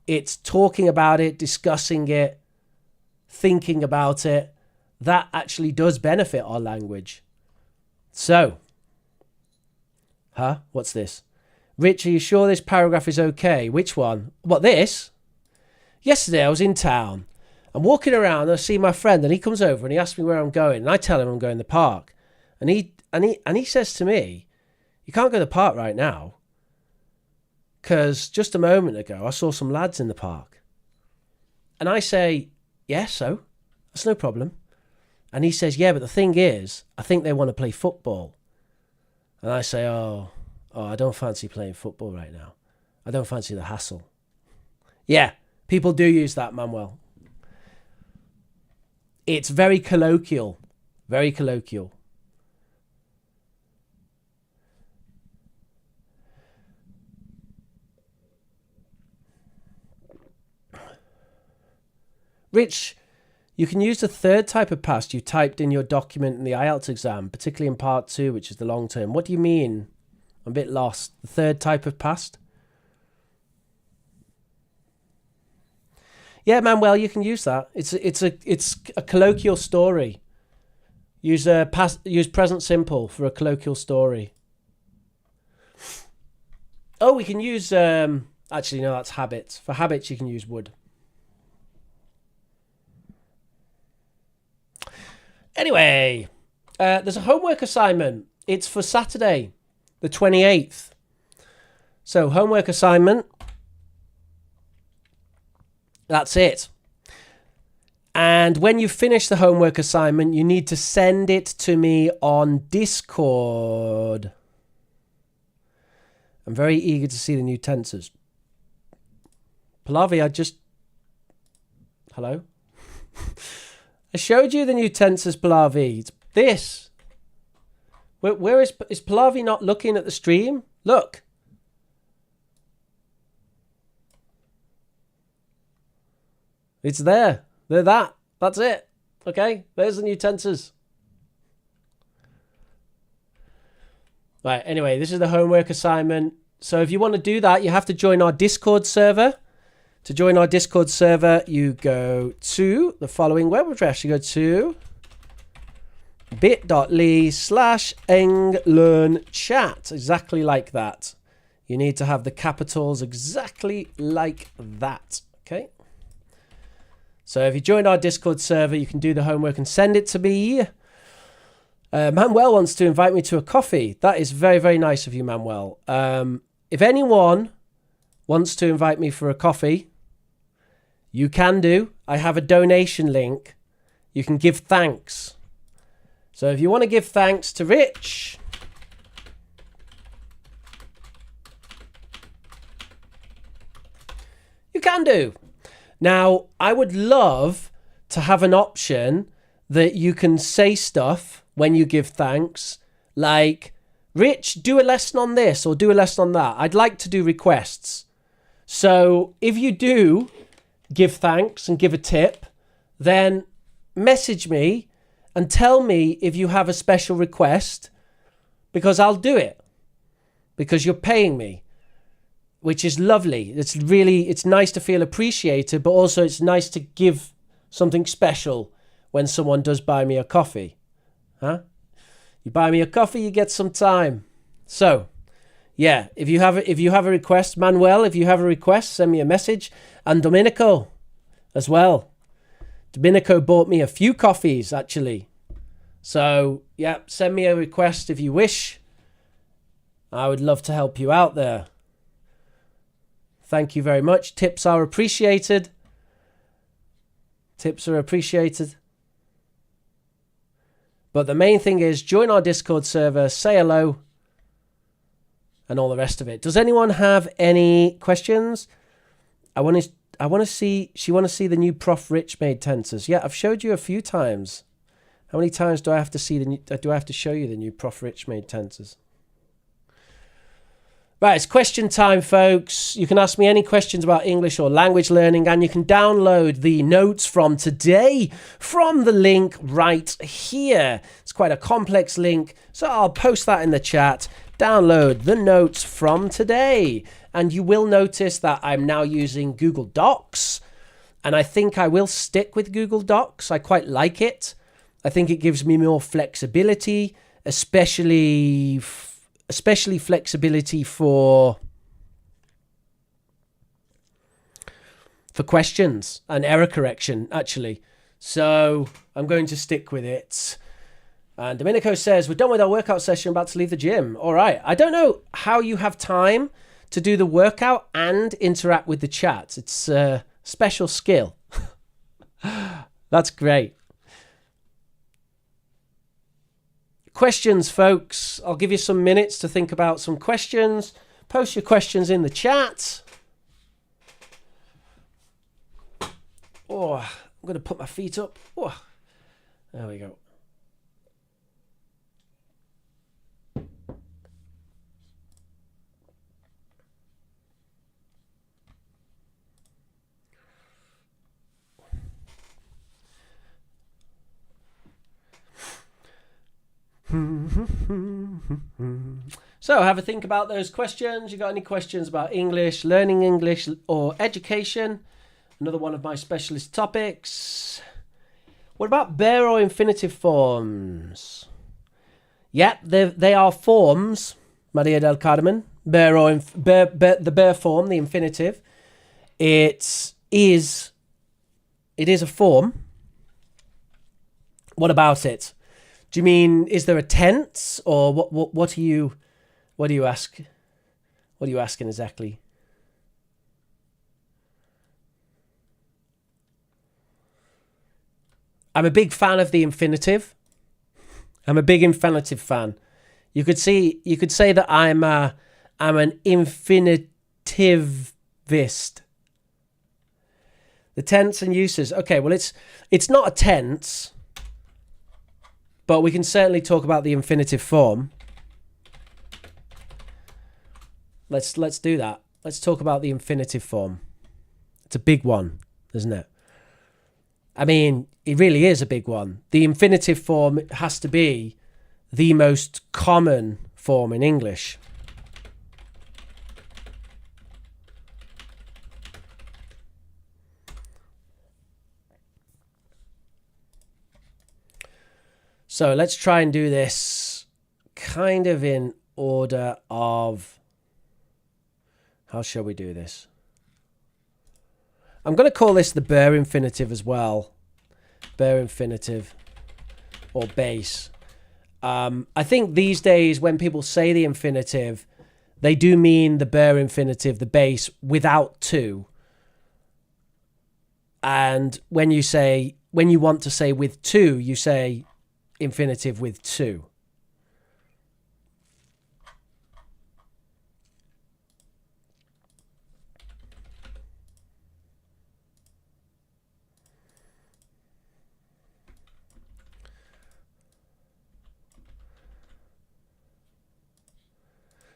It's talking about it, discussing it, thinking about it. That actually does benefit our language. So, what's this? Rich, are you sure this paragraph is okay? Which one? What, this? Yesterday I was in town. I'm walking around and I see my friend and he comes over and he asks me where I'm going and I tell him I'm going to the park. And he says to me, you can't go to the park right now because just a moment ago I saw some lads in the park. And I say, yeah, so that's no problem. And he says, yeah, but the thing is, I think they want to play football. And I say, oh, I don't fancy playing football right now. I don't fancy the hassle. Yeah, people do use that, Manuel. It's very colloquial. Very colloquial. Rich, you can use the third type of past you typed in your document in the IELTS exam, particularly in part 2, which is the long term. What do you mean? I'm a bit lost. The third type of past. Yeah, Manuel, you can use that. It's a colloquial story. Use present simple for a colloquial story. Oh, we can use actually no, that's habits. For habits you can use would. Anyway, there's a homework assignment. It's for Saturday, the 28th. So, homework assignment. That's it. And when you finish the homework assignment, you need to send it to me on Discord. I'm very eager to see the new tensors. Pallavi, Hello? I showed you the new tensors, Pallavi. It's this. Where is Pallavi not looking at the stream? Look. It's there. They're that. That's it. Okay, there's the new tensors. Right, anyway, this is the homework assignment. So if you want to do that, you have to join our Discord server. To join our Discord server, you go to the following web address. You go to bit.ly/englearnchat. Exactly like that. You need to have the capitals exactly like that. Okay. So if you join our Discord server, you can do the homework and send it to me. Manuel wants to invite me to a coffee. That is very, very nice of you, Manuel. If anyone wants to invite me for a coffee, you can do. I have a donation link. You can give thanks. So if you want to give thanks to Rich, you can do. Now, I would love to have an option that you can say stuff when you give thanks, like, Rich, do a lesson on this or do a lesson on that. I'd like to do requests. So if you do give thanks and give a tip, then message me and tell me if you have a special request, because I'll do it, because you're paying me. Which is lovely. It's nice to feel appreciated, but also it's nice to give something special when someone does buy me a coffee. Huh? You buy me a coffee, you get some time. So, yeah, if you have a request, Manuel, if you have a request, send me a message. And Domenico as well. Domenico bought me a few coffees, actually. So, yeah, send me a request if you wish. I would love to help you out there. Thank you very much. Tips are appreciated. Tips are appreciated. But the main thing is join our Discord server, say hello, and all the rest of it. Does anyone have any questions? She want to see the new Prof Rich made tensors. Yeah, I've showed you a few times. How many times do I have to show you the new Prof Rich made tensors? Right, it's question time, folks. You can ask me any questions about English or language learning, and you can download the notes from today from the link right here. It's quite a complex link, so I'll post that in the chat. Download the notes from today, and you will notice that I'm now using Google Docs, and I think I will stick with Google Docs. I quite like it. I think it gives me more flexibility, especially flexibility for questions and error correction, actually. So I'm going to stick with it. And Domenico says, we're done with our workout session, about to leave the gym. All right. I don't know how you have time to do the workout and interact with the chat. It's a special skill. That's great. Questions, folks. I'll give you some minutes to think about some questions. Post your questions in the chat. Oh, I'm going to put my feet up. Oh, there we go. So have a think about those questions. You got any questions about English, learning English, or education? Another one of my specialist topics. What about bare or infinitive forms? Yep, they are forms, Maria del Carmen. The bare form, the infinitive. It is a form. What about it? Do you mean, is there a tense, or what are you ask? What are you asking exactly? I'm a big fan of the infinitive. I'm a big infinitive fan. You could say that I'm an infinitivist. The tense and uses. Okay, well it's not a tense, but we can certainly talk about the infinitive form. Let's do that. Let's talk about the infinitive form. It's a big one, isn't it? I mean, it really is a big one. The infinitive form has to be the most common form in English. So let's try and do this kind of in order of... How shall we do this? I'm going to call this the bare infinitive as well. Bare infinitive or base. I think these days when people say the infinitive, they do mean the bare infinitive, the base, without to. And when you want to say with to, you say infinitive with to.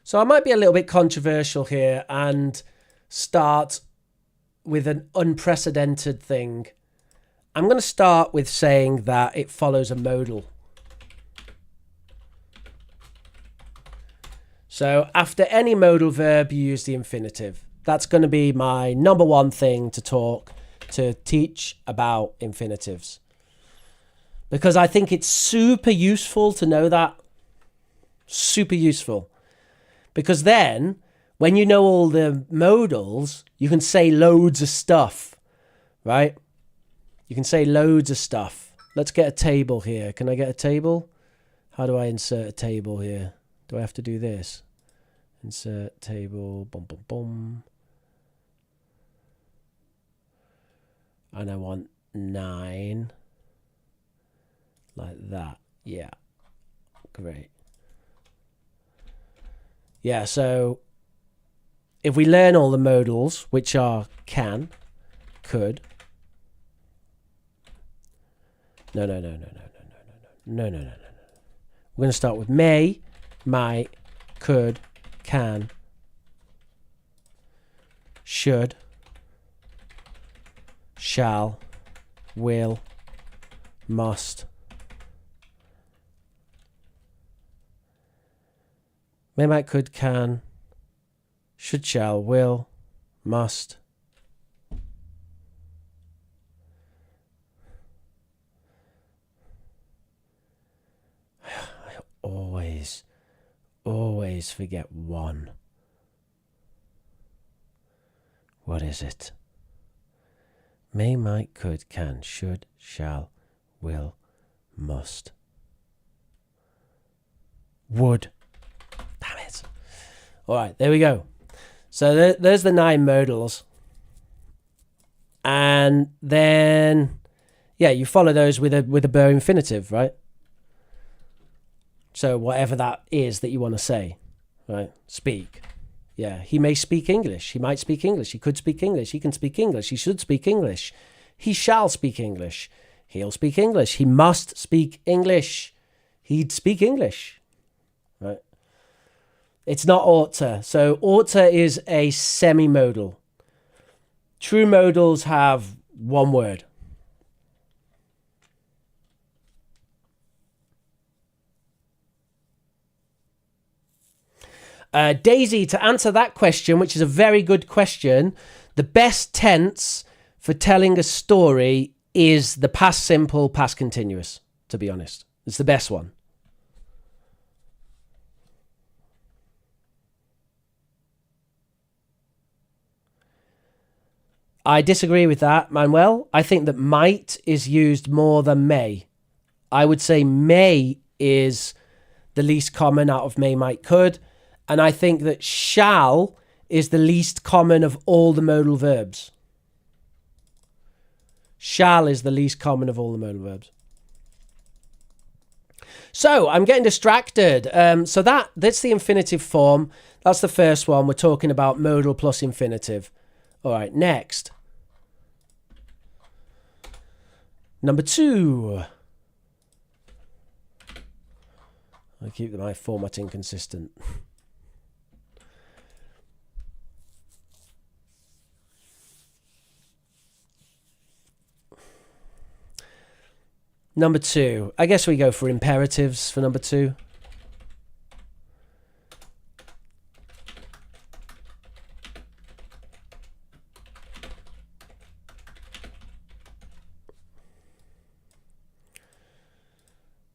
So I might be a little bit controversial here and start with an unprecedented thing. I'm going to start with saying that it follows a modal. So after any modal verb, you use the infinitive. That's going to be my number one thing to teach about infinitives. Because I think it's super useful to know that. Super useful. Because then, when you know all the modals, you can say loads of stuff, right? You can say loads of stuff. Let's get a table here. Can I get a table? How do I insert a table here? Do I have to do this? Insert table, boom, boom, boom. And I want 9. Like that. Yeah. Great. Yeah, so if we learn all the modals, which are can, could. No. We're going to start with may, might, could, can, should, shall, will, must. May, might, could, can, should, shall, will, must. I always forget one. What is it? May, might, could, can, should, shall, will, must. Would. Damn it. All right, there we go. So there's the 9 modals. And then, yeah, you follow those with a bare infinitive, right? So whatever that is that you want to say, right? Speak. Yeah, he may speak English. He might speak English. He could speak English. He can speak English. He should speak English. He shall speak English. He'll speak English. He must speak English. He'd speak English, right? It's not ought to. So ought to is a semi-modal. True modals have one word. Daisy, to answer that question, which is a very good question, the best tense for telling a story is the past simple, past continuous, to be honest. It's the best one. I disagree with that, Manuel. I think that might is used more than may. I would say may is the least common out of may, might, could. And I think that shall is the least common of all the modal verbs. Shall is the least common of all the modal verbs. So I'm getting distracted. So that's the infinitive form. That's the first one. We're talking about modal plus infinitive. All right, next. Number 2. I keep my formatting consistent. Number 2. I guess we go for imperatives for number 2.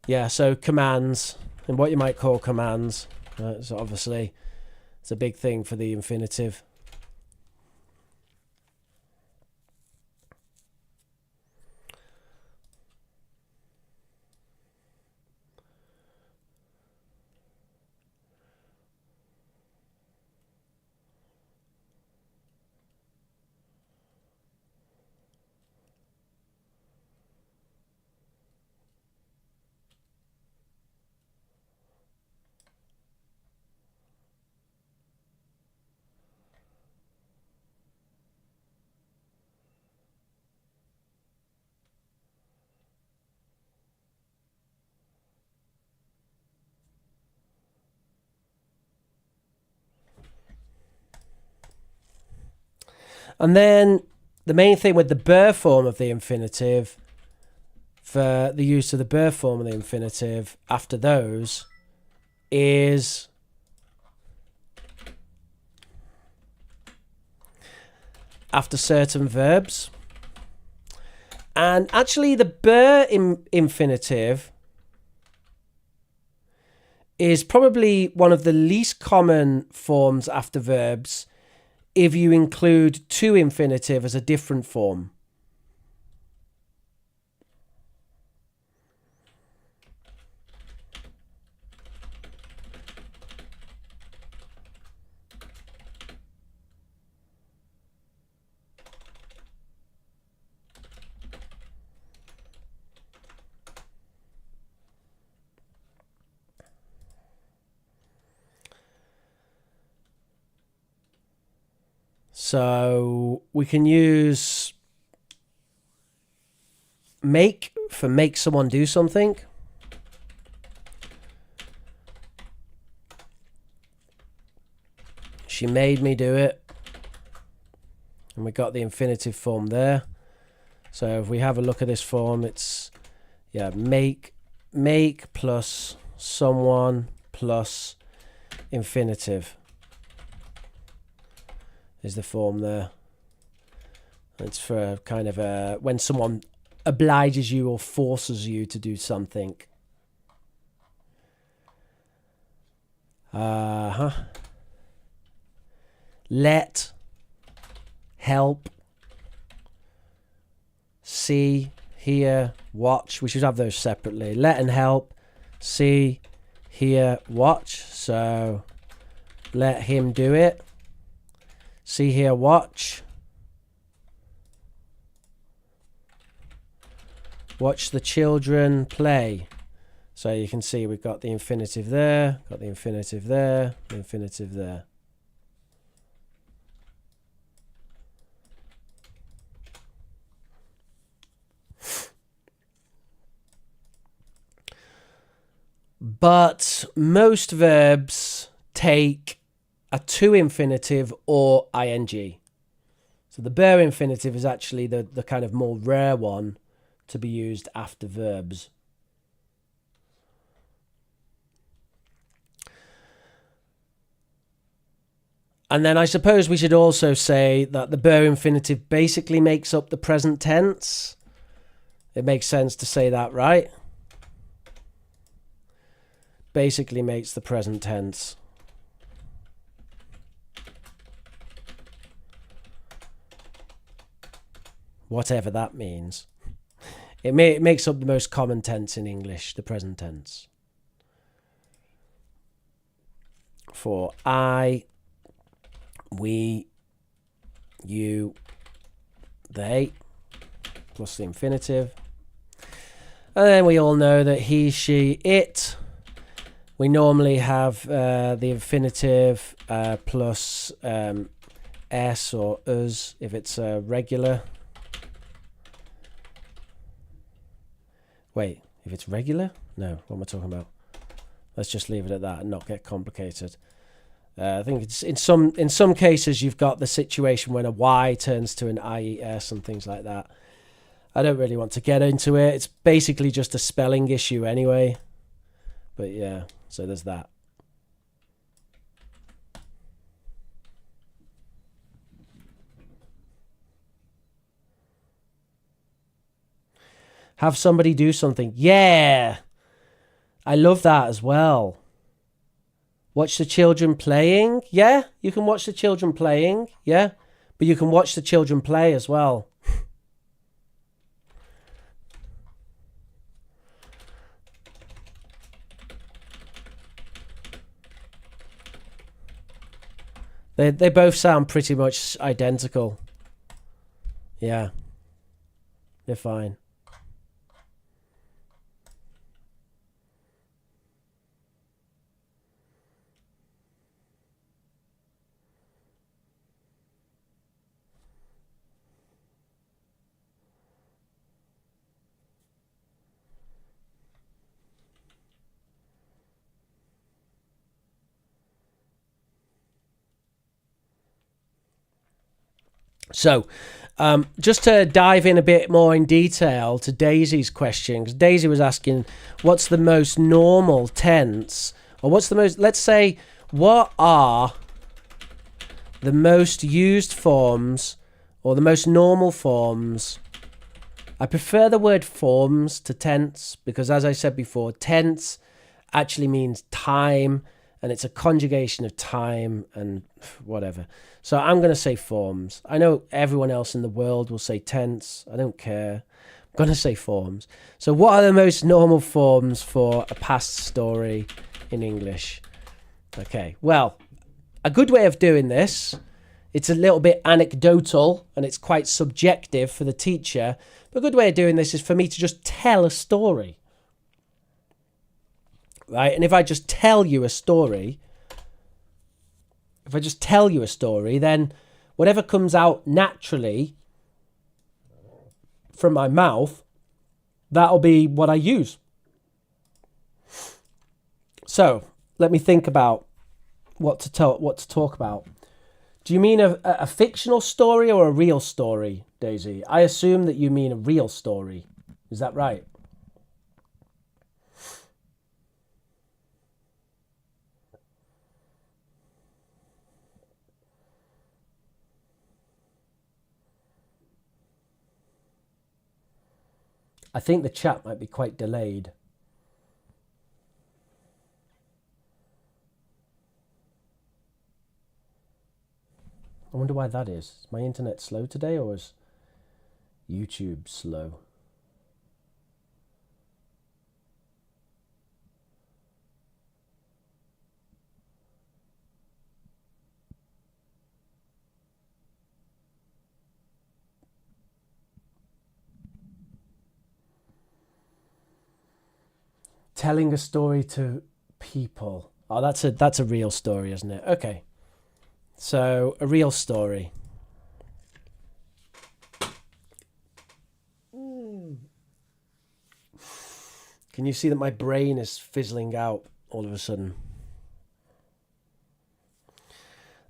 Yeah, so commands, and what you might call commands. So obviously, it's a big thing for the infinitive. And then the main thing with the ber form of the infinitive, for the use of the ber form of the infinitive after those, is after certain verbs. And actually the ber infinitive is probably one of the least common forms after verbs if you include to infinitive as a different form. So we can use make for make someone do something. She made me do it. And we got the infinitive form there. So if we have a look at this form, it's make plus someone plus infinitive is the form there. It's for kind of when someone obliges you or forces you to do something. Let, help, see, hear, watch. We should have those separately. Let and help, see, hear, watch. So let him do it. See, hear, watch. Watch the children play. So you can see we've got the infinitive there, got the infinitive there, the infinitive there. But most verbs take a to infinitive or ing. So the ber infinitive is actually the kind of more rare one to be used after verbs. And then I suppose we should also say that the verb infinitive basically makes up the present tense. It makes sense to say that, right? Basically makes the present tense. Whatever that means. It makes up the most common tense in English, the present tense. For I, we, you, they, plus the infinitive. And then we all know that he, she, it. We normally have the infinitive plus s or us if it's regular. Wait, if it's regular? No, what am I talking about? Let's just leave it at that and not get complicated. I think it's in some cases you've got the situation when a Y turns to an IES and things like that. I don't really want to get into it. It's basically just a spelling issue anyway. But yeah, so there's that. Have somebody do something. Yeah, I love that as well. Watch the children playing. Yeah, you can watch the children playing. Yeah, but you can watch the children play as well. They both sound pretty much identical. Yeah, they're fine. So, just to dive in a bit more in detail to Daisy's question, because Daisy was asking, what's the most normal tense? Or what's the most, let's say, what are the most used forms or the most normal forms? I prefer the word forms to tense because, as I said before, tense actually means time and it's a conjugation of time and whatever. So I'm going to say forms. I know everyone else in the world will say tense. I don't care. I'm going to say forms. So what are the most normal forms for a past story in English? Okay, well, a good way of doing this, it's a little bit anecdotal and it's quite subjective for the teacher, but a good way of doing this is for me to just tell a story. Right? And if I just tell you a story, then whatever comes out naturally from my mouth, that'll be what I use. So let me think about what to talk about. Do you mean a fictional story or a real story, Daisy? I assume that you mean a real story. Is that right? I think the chat might be quite delayed. I wonder why that is. Is my internet slow today or is YouTube slow? Telling a story to people. Oh, that's a real story, isn't it? Okay. So, a real story. Can you see that my brain is fizzling out all of a sudden?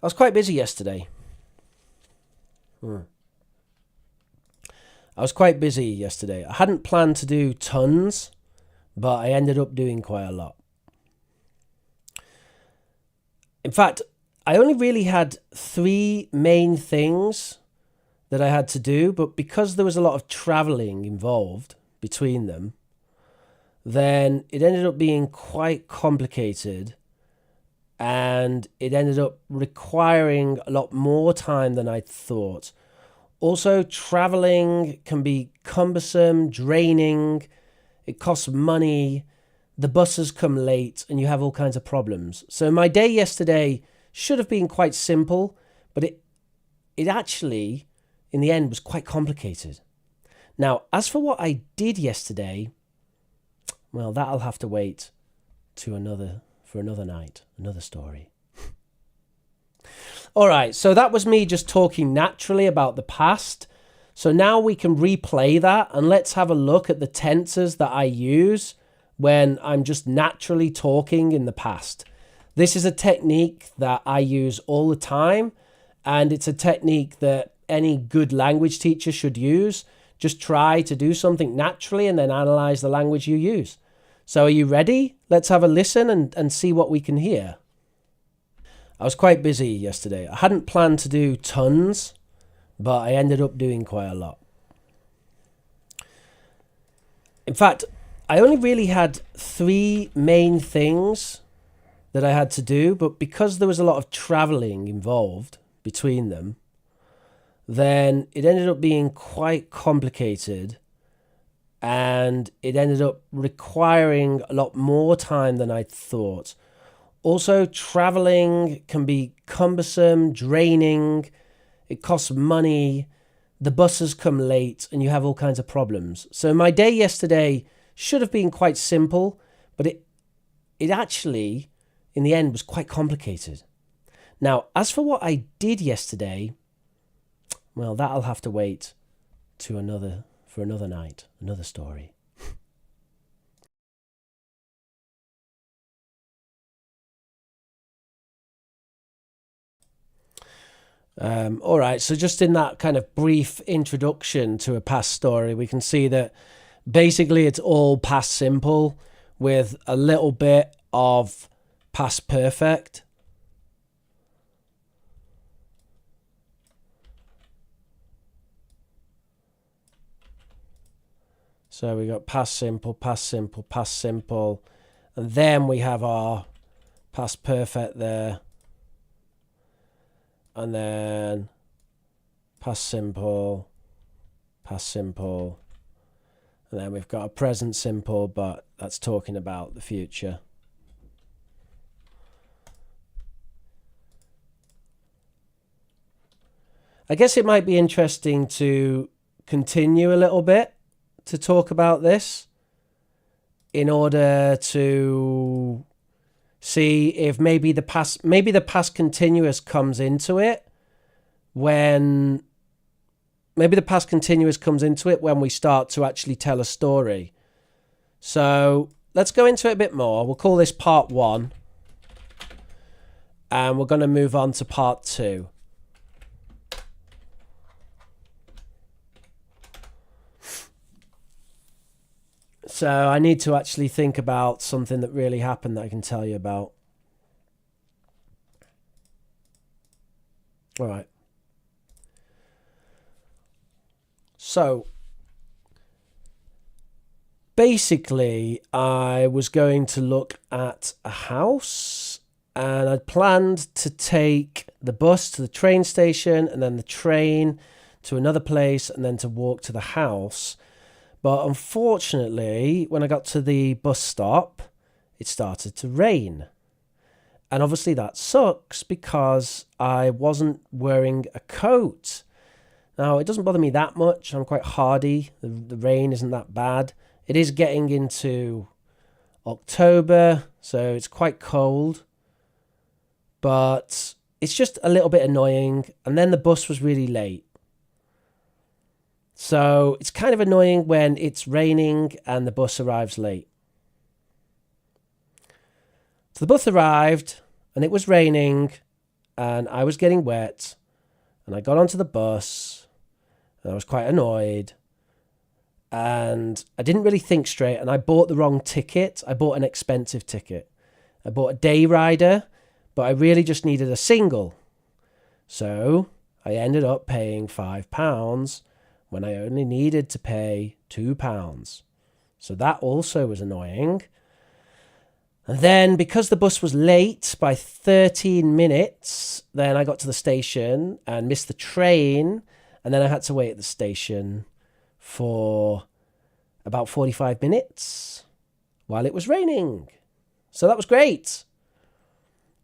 I was quite busy yesterday. I was quite busy yesterday. I hadn't planned to do tons, but I ended up doing quite a lot. In fact, I only really had three main things that I had to do, but because there was a lot of traveling involved between them, then it ended up being quite complicated and it ended up requiring a lot more time than I thought. Also, traveling can be cumbersome, draining, it costs money, the buses come late, and you have all kinds of problems. So my day yesterday should have been quite simple, but it actually, in the end, was quite complicated. Now, as for what I did yesterday, well, that'll have to wait for another night, another story. All right, so that was me just talking naturally about the past. So now we can replay that and let's have a look at the tenses that I use when I'm just naturally talking in the past. This is a technique that I use all the time, and it's a technique that any good language teacher should use. Just try to do something naturally and then analyze the language you use. So are you ready? Let's have a listen and see what we can hear. I was quite busy yesterday. I hadn't planned to do tons, but I ended up doing quite a lot. In fact, I only really had three main things that I had to do, but because there was a lot of traveling involved between them, then it ended up being quite complicated and it ended up requiring a lot more time than I thought. Also, traveling can be cumbersome, draining, it costs money, the buses come late, and you have all kinds of problems. So my day yesterday should have been quite simple, but it actually, in the end, was quite complicated. Now, as for what I did yesterday, well, that'll have to wait for another night, another story. All right, so just in that kind of brief introduction to a past story, we can see that basically it's all past simple with a little bit of past perfect. So we got past simple, past simple, past simple, and then we have our past perfect there. And then past simple, and then we've got a present simple, but that's talking about the future. I guess it might be interesting to continue a little bit to talk about this in order to see if maybe the past continuous comes into it when we start to actually tell a story. So let's go into it a bit more. We'll call this part 1 and we're going to move on to part 2. So I need to actually think about something that really happened that I can tell you about. All right. So basically, I was going to look at a house and I'd planned to take the bus to the train station and then the train to another place and then to walk to the house. But unfortunately, when I got to the bus stop, it started to rain. And obviously that sucks because I wasn't wearing a coat. Now, it doesn't bother me that much. I'm quite hardy. The rain isn't that bad. It is getting into October, so it's quite cold. But it's just a little bit annoying. And then the bus was really late. So it's kind of annoying when it's raining and the bus arrives late. So the bus arrived and it was raining and I was getting wet and I got onto the bus and I was quite annoyed and I didn't really think straight and I bought the wrong ticket. I bought an expensive ticket. I bought a day rider, but I really just needed a single. So I ended up paying £5 when I only needed to pay £2. So that also was annoying. And then because the bus was late by 13 minutes, then I got to the station and missed the train. And then I had to wait at the station for about 45 minutes while it was raining. So that was great.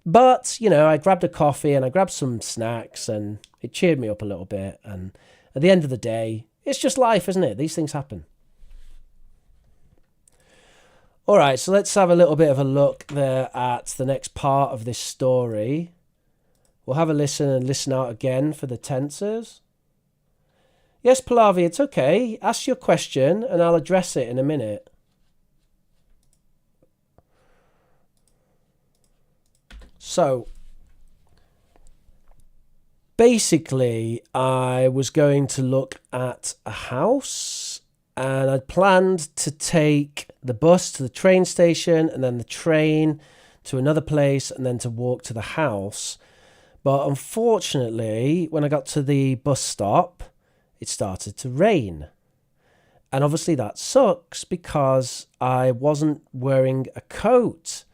But, I grabbed a coffee and I grabbed some snacks and it cheered me up a little bit. And at the end of the day, it's just life, isn't it? These things happen. All right, so let's have a little bit of a look there at the next part of this story. We'll have a listen and listen out again for the tenses. Yes, Pallavi, it's okay. Ask your question and I'll address it in a minute. So, basically, I was going to look at a house and I'd planned to take the bus to the train station and then the train to another place and then to walk to the house. But unfortunately, when I got to the bus stop, it started to rain. And obviously that sucks because I wasn't wearing a coat.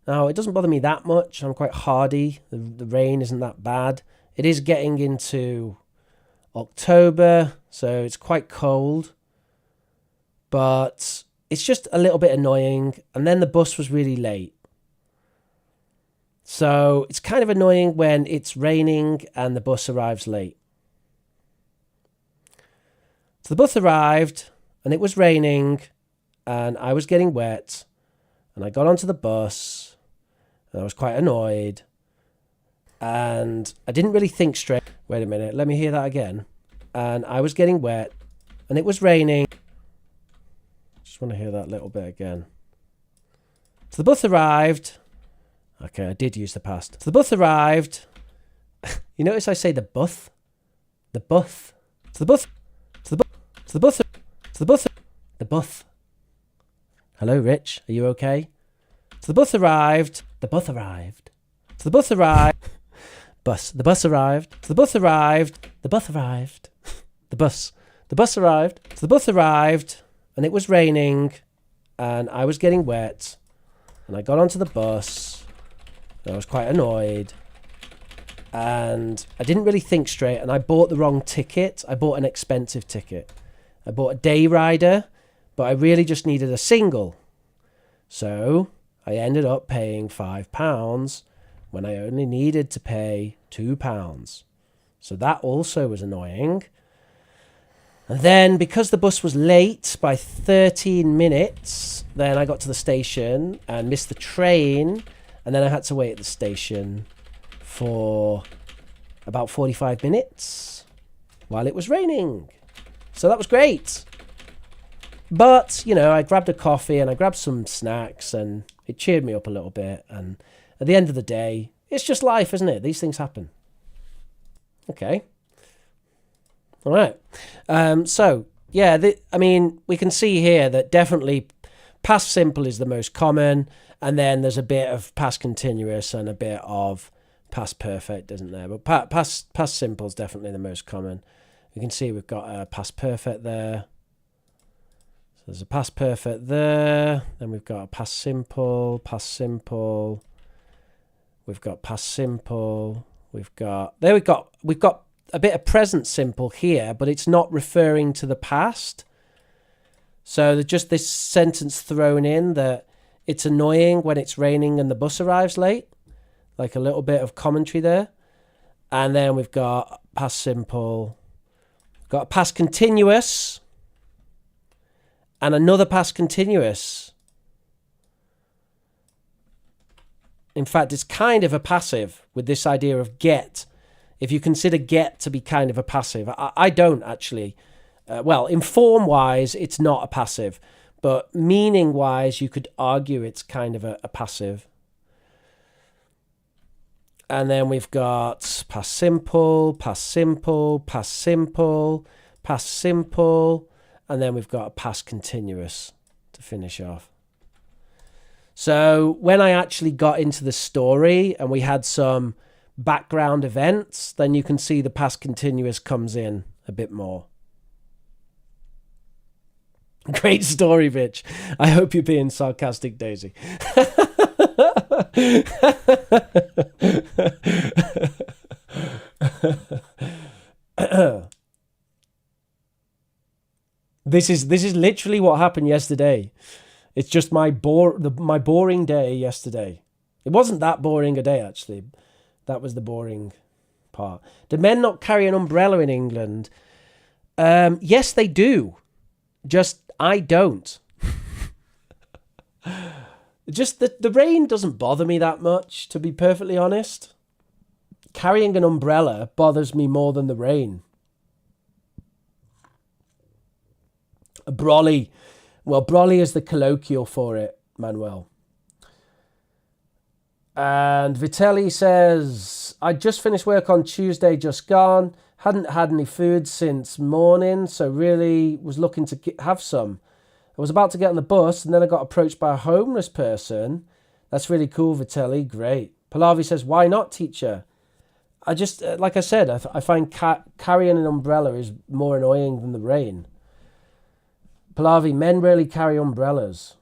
Now, it doesn't bother me that much. I'm quite hardy. The rain isn't that bad. It is getting into October, so it's quite cold. But it's just a little bit annoying. And then the bus was really late. So it's kind of annoying when it's raining and the bus arrives late. So the bus arrived and it was raining and I was getting wet and I got onto the bus and I was quite annoyed and I didn't really think straight. Wait a minute, let me hear that again. And I was getting wet and it was raining. Just want to hear that little bit again. So the bus arrived. Okay, I did use the past. So the bus arrived. You notice I say the bus? The bus. So the bus. So the bus. So the bus. So the bus. The bus. Hello, Rich. Are you okay? So the bus arrived. The bus arrived. So the bus arrived. Bus. The bus arrived. So the bus arrived. The bus arrived. The bus. The bus arrived. So the bus arrived and it was raining and I was getting wet and I got onto the bus and I was quite annoyed and I didn't really think straight and I bought the wrong ticket. I bought an expensive ticket. I bought a day rider, but I really just needed a single. So I ended up paying £5 when I only needed to pay £2. So that also was annoying. And then because the bus was late by 13 minutes, then I got to the station and missed the train. And then I had to wait at the station for about 45 minutes while it was raining. So that was great. But, I grabbed a coffee and I grabbed some snacks and it cheered me up a little bit. And at the end of the day, it's just life, isn't it? These things happen. Okay. All right. We can see here that definitely past simple is the most common. And then there's a bit of past continuous and a bit of past perfect, isn't there? But past simple is definitely the most common. You can see we've got a past perfect there. So there's a past perfect there. Then we've got a past simple. We've got past simple. We've got a bit of present simple here, but it's not referring to the past. So there's just this sentence thrown in that it's annoying when it's raining and the bus arrives late. Like a little bit of commentary there. And then we've got past simple. We've got a past continuous. And another past continuous. In fact, it's kind of a passive with this idea of get. If you consider get to be kind of a passive. I don't actually. In form-wise, it's not a passive. But meaning-wise, you could argue it's kind of a passive. And then we've got past simple, past simple, past simple, past simple. And then we've got a past continuous to finish off. So when I actually got into the story and we had some background events, then you can see the past continuous comes in a bit more. Great story, bitch. I hope you're being sarcastic, Daisy. This is literally what happened yesterday. It's just my boring day yesterday. It wasn't that boring a day, actually. That was the boring part. Do men not carry an umbrella in England? Yes, they do. Just I don't. Just the rain doesn't bother me that much, to be perfectly honest. Carrying an umbrella bothers me more than the rain. A brolly. Well, brolly is the colloquial for it, Manuel. And Vitelli says, I just finished work on Tuesday, just gone. Hadn't had any food since morning, so really was looking to have some. I was about to get on the bus, and then I got approached by a homeless person. That's really cool, Vitelli. Great. Pallavi says, why not, teacher? I just, like I said, I find carrying an umbrella is more annoying than the rain. Pallavi, men rarely carry umbrellas.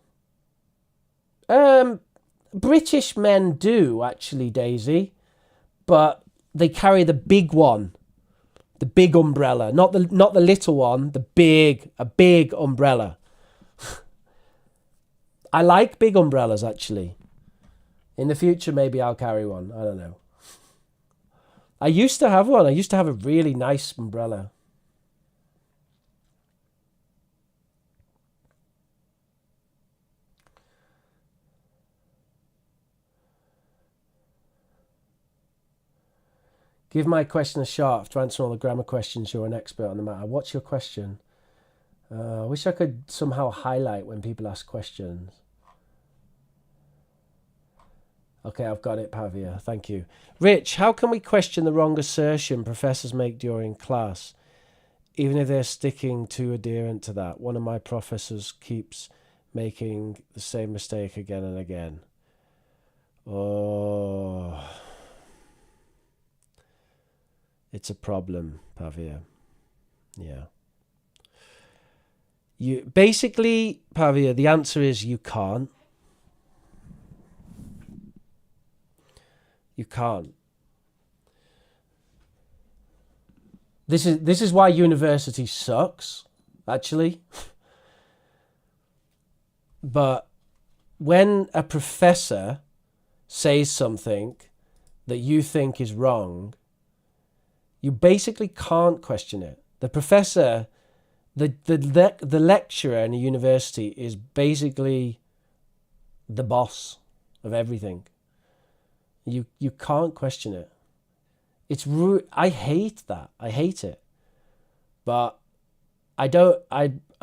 British men do, actually, Daisy. But they carry the big one. The big umbrella. Not the little one. A big umbrella. I like big umbrellas, actually. In the future, maybe I'll carry one. I don't know. I used to have one. I used to have a really nice umbrella. Give my question a shot. After answering all the grammar questions, you're an expert on the matter. What's your question? I wish I could somehow highlight when people ask questions. Okay, I've got it, Pavia. Thank you. Rich, how can we question the wrong assertion professors make during class, even if they're sticking too adherent to that? One of my professors keeps making the same mistake again and again. Oh, it's a problem, Pavia. Yeah. You basically, Pavia, the answer is you can't. You can't. This is why university sucks, actually. But when a professor says something that you think is wrong, you basically can't question it. The professor, the lecturer in a university is basically the boss of everything. You can't question it. I hate that. I hate it. But I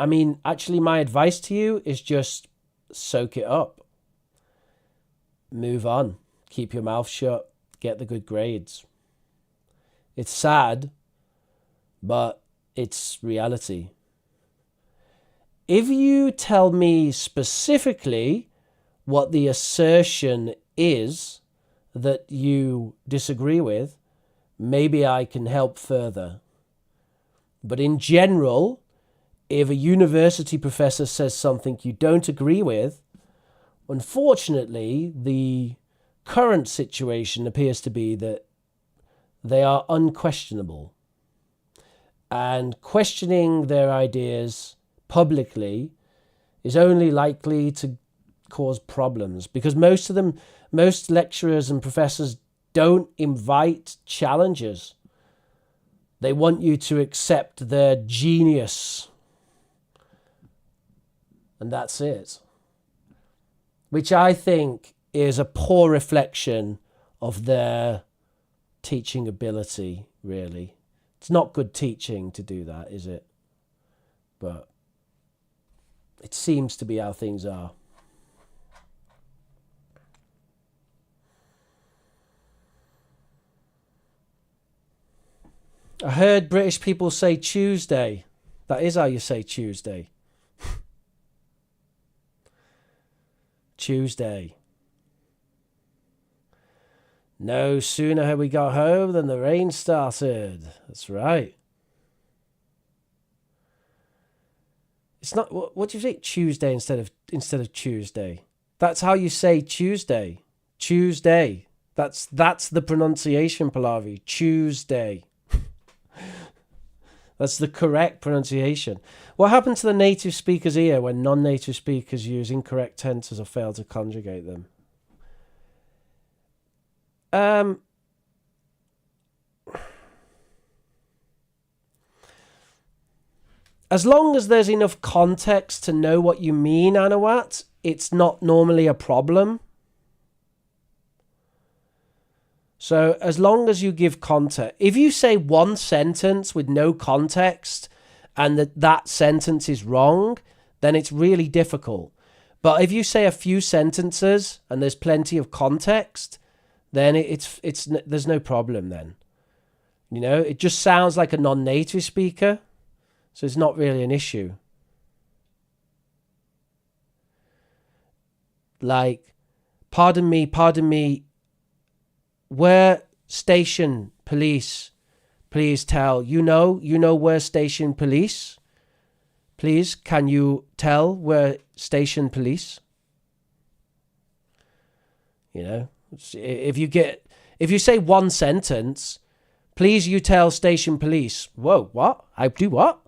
mean, actually my advice to you is just soak it up. Move on. Keep your mouth shut. Get the good grades. It's sad, but it's reality. If you tell me specifically what the assertion is that you disagree with, maybe I can help further. But in general, if a university professor says something you don't agree with, unfortunately, the current situation appears to be that they are unquestionable. And questioning their ideas publicly is only likely to cause problems, because most lecturers and professors don't invite challenges. They want you to accept their genius. And that's it. Which I think is a poor reflection of their teaching ability, really. It's not good teaching to do that, is it? But it seems to be how things are. I heard British people say Tuesday. That is how you say Tuesday. Tuesday. No sooner had we got home than the rain started. That's right. It's not. What do you say? Tuesday instead of Tuesday. That's how you say Tuesday. Tuesday. That's the pronunciation, Pallavi. Tuesday. That's the correct pronunciation. What happened to the native speaker's ear when non-native speakers use incorrect tenses or fail to conjugate them? As long as there's enough context to know what you mean, Anawat, it's not normally a problem. So as long as you give context, if you say one sentence with no context and that sentence is wrong, then it's really difficult. But if you say a few sentences and there's plenty of context, then it's there's no problem then. You know, it just sounds like a non-native speaker, so it's not really an issue. Like, pardon me, where station police? Please tell. You know where station police? Please, can you tell where station police? You know, if you say one sentence, please you tell station police. Whoa, what? I do what?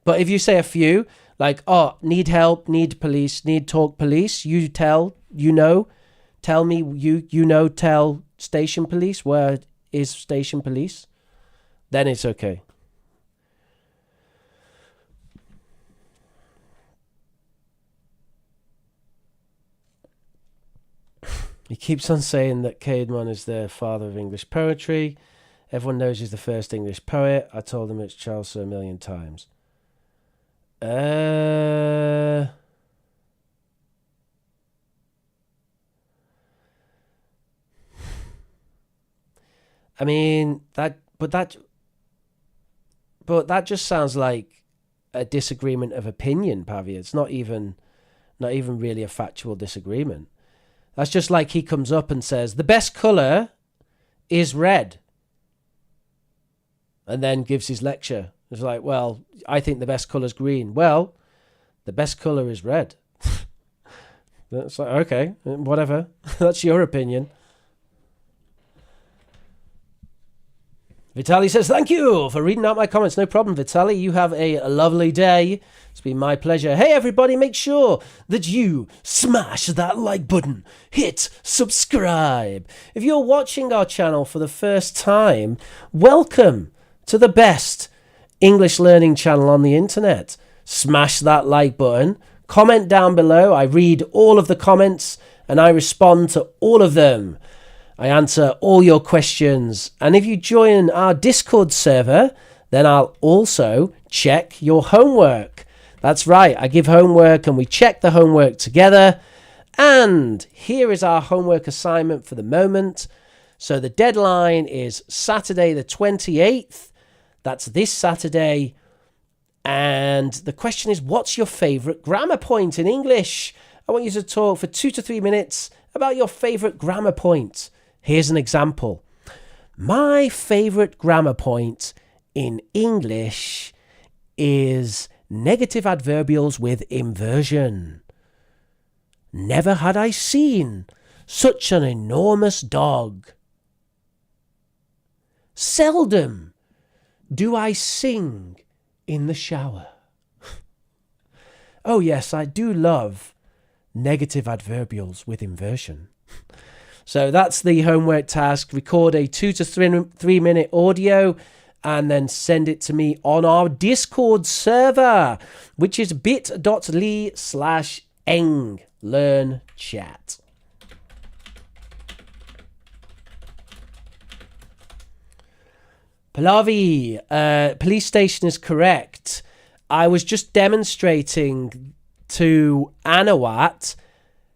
But if you say a few, like, oh, need help, need police, need talk police, you tell, tell me, tell station police, where is station police? Then it's okay. He keeps on saying that Caedmon is the father of English poetry. Everyone knows he's the first English poet. I told him it's Chaucer a million times. I mean, that just sounds like a disagreement of opinion, Pavia. It's not even really a factual disagreement. That's just like he comes up and says, the best colour is red. And then gives his lecture. It's like, well, I think the best colour is green. Well, the best colour is red. That's like, okay, whatever. That's your opinion. Vitaly says, thank you for reading out my comments. No problem, Vitaly. You have a lovely day. It's been my pleasure. Hey, everybody, make sure that you smash that like button. Hit subscribe. If you're watching our channel for the first time, welcome to the best English learning channel on the internet. Smash that like button. Comment down below. I read all of the comments and I respond to all of them. I answer all your questions. And if you join our Discord server, then I'll also check your homework. That's right, I give homework and we check the homework together. And here is our homework assignment for the moment. So the deadline is Saturday the 28th. That's this Saturday. And the question is, what's your favourite grammar point in English? I want you to talk for 2 to 3 minutes about your favourite grammar point. Here's an example. My favourite grammar point in English is negative adverbials with inversion. Never had I seen such an enormous dog. Seldom do I sing in the shower. Oh yes, I do love negative adverbials with inversion. So that's the homework task. Record a 2 to 3 minute audio and then send it to me on our Discord server, which is bit.ly/englearnchat. Pallavi, police station is correct. I was just demonstrating to Anawat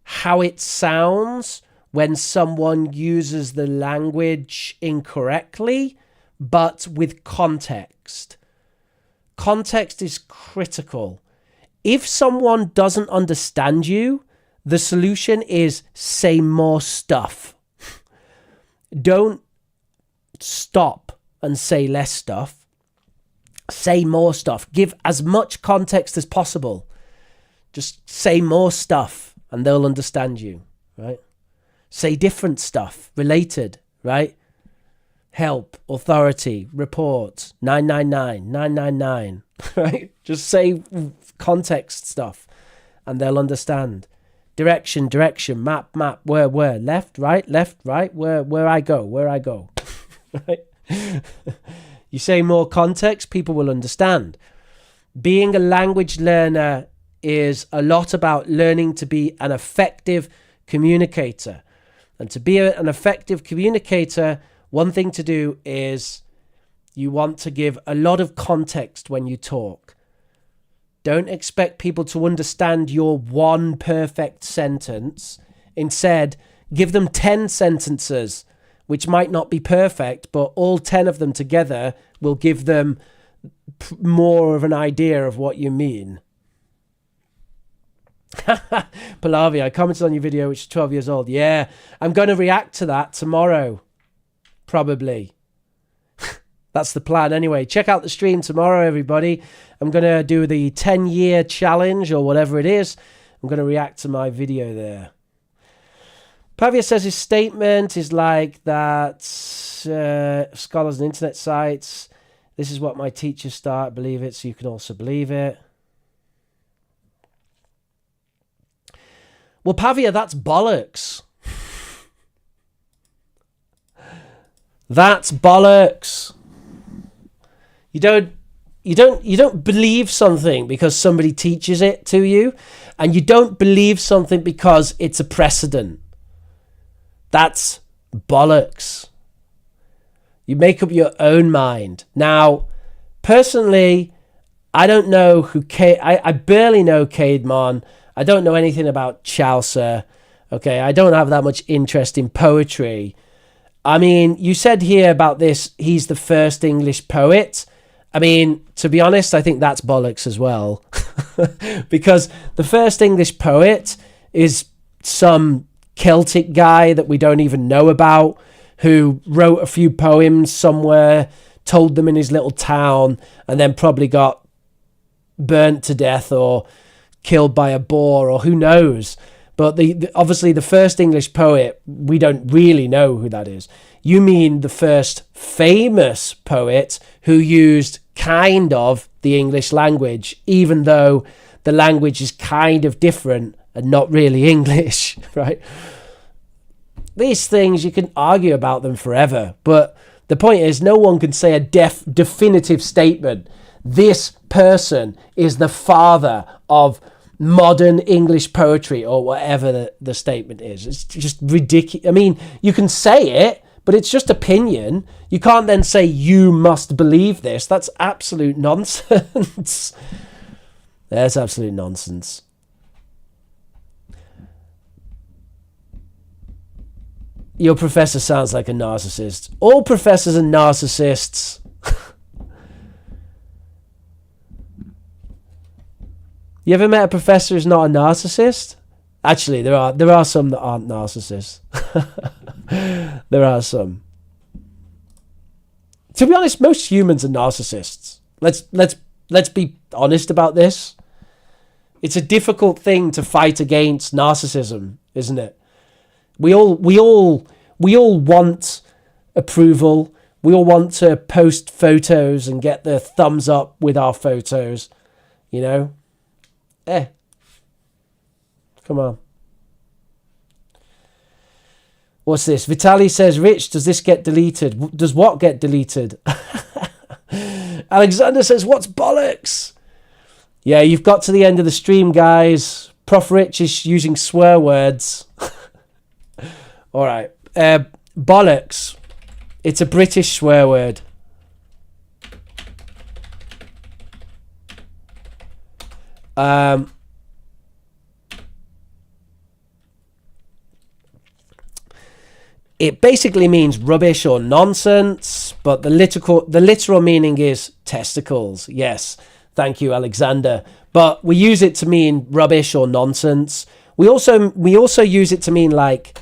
how it sounds when someone uses the language incorrectly, but with context. Context is critical. If someone doesn't understand you, The solution is say more stuff. Don't stop and say less stuff. Say more stuff. Give as much context as possible. Just say more stuff and they'll understand you, right? Say different stuff, related, right? Help, authority, report, 999, 999, right? Just say context stuff and they'll understand. Direction, map, where, left, right, where I go. Right? You say more context, people will understand. Being a language learner is a lot about learning to be an effective communicator. And to be an effective communicator, one thing to do is you want to give a lot of context when you talk. Don't expect people to understand your one perfect sentence. Instead, give them 10 sentences, which might not be perfect, but all 10 of them together will give them more of an idea of what you mean. Pallavi, I commented on your video, which is 12 years old. Yeah, I'm going to react to that tomorrow. Probably. That's the plan anyway. Check out the stream tomorrow, everybody. I'm going to do the 10-year challenge or whatever it is. I'm going to react to my video there. Pavia says his statement is like that scholars and internet sites. This is what my teachers start. Believe it, so you can also believe it. Well, Pavia, that's bollocks. That's bollocks. You don't believe something because somebody teaches it to you, and you don't believe something because it's a precedent. That's bollocks. You make up your own mind. Now, personally, I don't know who I barely know Caedmon. I don't know anything about Chaucer. Okay, I don't have that much interest in poetry. I mean, you said here about this, he's the first English poet. I mean, to be honest, I think that's bollocks as well. Because the first English poet is some Celtic guy that we don't even know about, who wrote a few poems somewhere, told them in his little town, and then probably got burnt to death or killed by a boar, or who knows. But obviously the first English poet, we don't really know who that is. You mean the first famous poet who used kind of the English language, even though the language is kind of different and not really English, right? These things, you can argue about them forever, but the point is no one can say a definitive statement. This person is the father of modern English poetry, or whatever the statement is. It's just ridiculous. I mean, you can say it, but it's just opinion. You can't then say you must believe this. That's absolute nonsense. That's absolute nonsense. Your professor sounds like a narcissist. All professors are narcissists. You ever met a professor who's not a narcissist? Actually, there are some that aren't narcissists. There are some. To be honest, most humans are narcissists. Let's be honest about this. It's a difficult thing to fight against narcissism, isn't it? We all want approval. We all want to post photos and get the thumbs up with our photos, you know? Come on. What's this? Vitaly says, Rich, does this get deleted? Does what get deleted? Alexander says, what's bollocks? Yeah, you've got to the end of the stream, guys. Prof. Rich is using swear words. All right. Bollocks. It's a British swear word. It basically means rubbish or nonsense, but the literal meaning is testicles. Yes, thank you, Alexander. But we use it to mean rubbish or nonsense. we also use it to mean like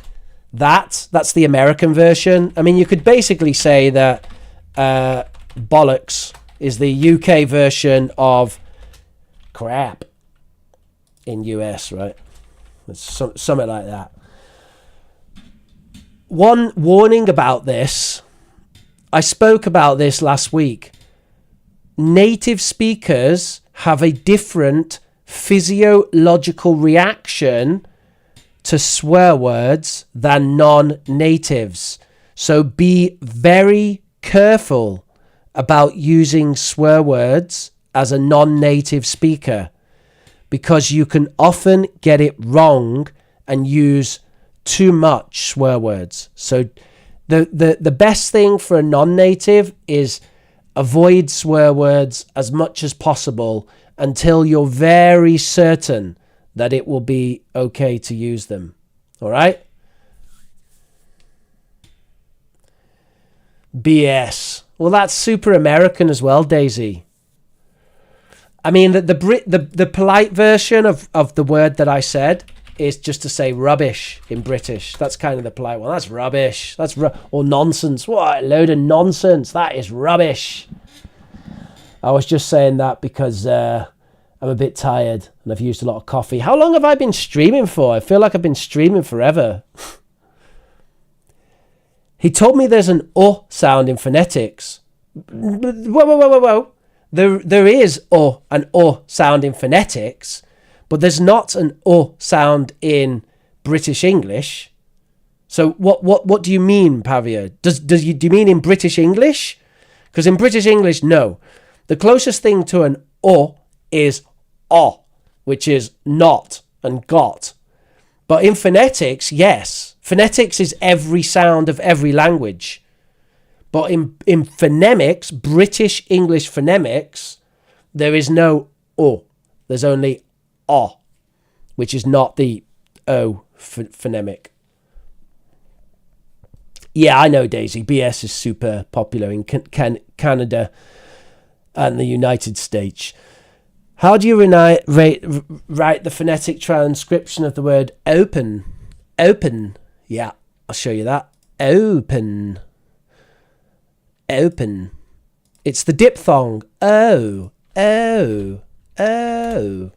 that. That's the American version. I mean, you could basically say that bollocks is the UK version of crap in US, right? It's something like that. One warning about this, I spoke about this last week. Native speakers have a different physiological reaction to swear words than non-natives. So be very careful about using swear words as a non-native speaker, because you can often get it wrong and use too much swear words. So the best thing for a non-native is avoid swear words as much as possible until you're very certain that it will be okay to use them. All right? BS. Well, that's super American as well, Daisy. I mean, the polite version of the word that I said is just to say rubbish in British. That's kind of the polite one. That's rubbish. Or nonsense. What a load of nonsense. That is rubbish. I was just saying that because I'm a bit tired and I've used a lot of coffee. How long have I been streaming for? I feel like I've been streaming forever. He told me there's an O sound in phonetics. Whoa. There is an O sound in phonetics, but there's not an O sound in British English. So what do you mean, Pavia? Do you mean in British English? Because in British English, no. The closest thing to an O is O, which is not and got. But in phonetics, yes. Phonetics is every sound of every language. But in phonemics, British English phonemics, there is no O. There's only O, which is not the O phonemic. Yeah, I know, Daisy. BS is super popular in Canada and the United States. How do you write the phonetic transcription of the word open? Open. Yeah, I'll show you that. Open. Open. It's the diphthong. O. O. O.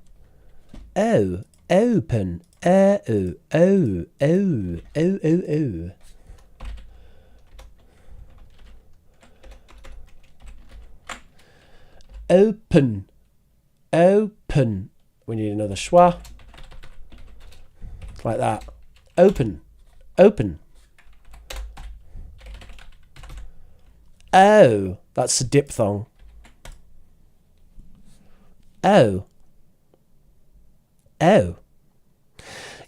O. Open. O. O. O. O. O. O. Open. Open. We need another schwa. Like that. Open. Open. Oh, that's the diphthong. Oh. Oh.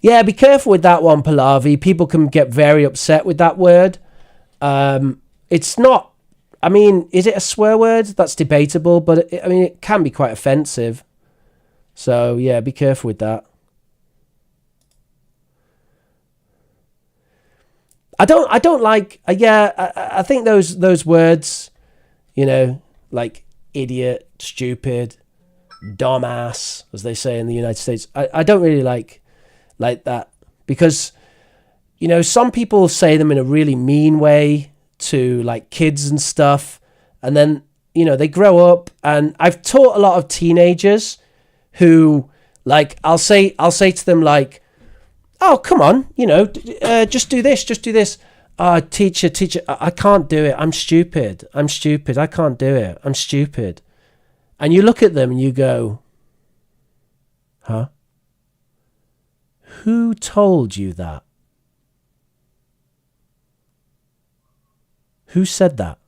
Yeah, be careful with that one, Pallavi. People can get very upset with that word. It's not, I mean, is it a swear word? That's debatable, but it can be quite offensive. So, yeah, be careful with that. I don't like, I think those words, like idiot, stupid, dumbass, as they say in the United States, I don't really like that, because, some people say them in a really mean way to like kids and stuff, and then, they grow up, and I've taught a lot of teenagers who, like, I'll say to them, like, oh, come on, just do this. Teacher, I can't do it. I'm stupid. I can't do it. I'm stupid. And you look at them and you go, huh? Who told you that? Who said that?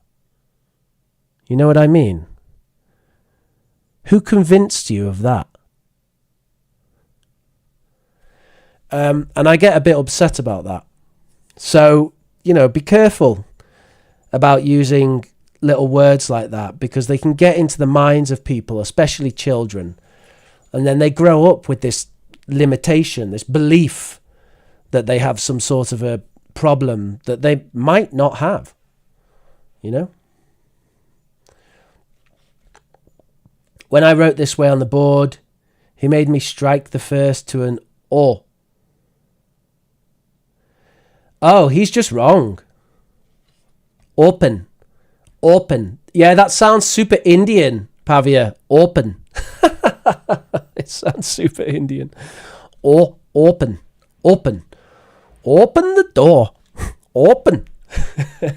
You know what I mean? Who convinced you of that? And I get a bit upset about that. So, be careful about using little words like that, because they can get into the minds of people, especially children. And then they grow up with this limitation, this belief that they have some sort of a problem that they might not have, When I wrote this way on the board, he made me strike the first to an O Oh, he's just wrong. Open. Open. Yeah, that sounds super Indian, Pavia. Open. It sounds super Indian. Or open. Open. Open the door. Open.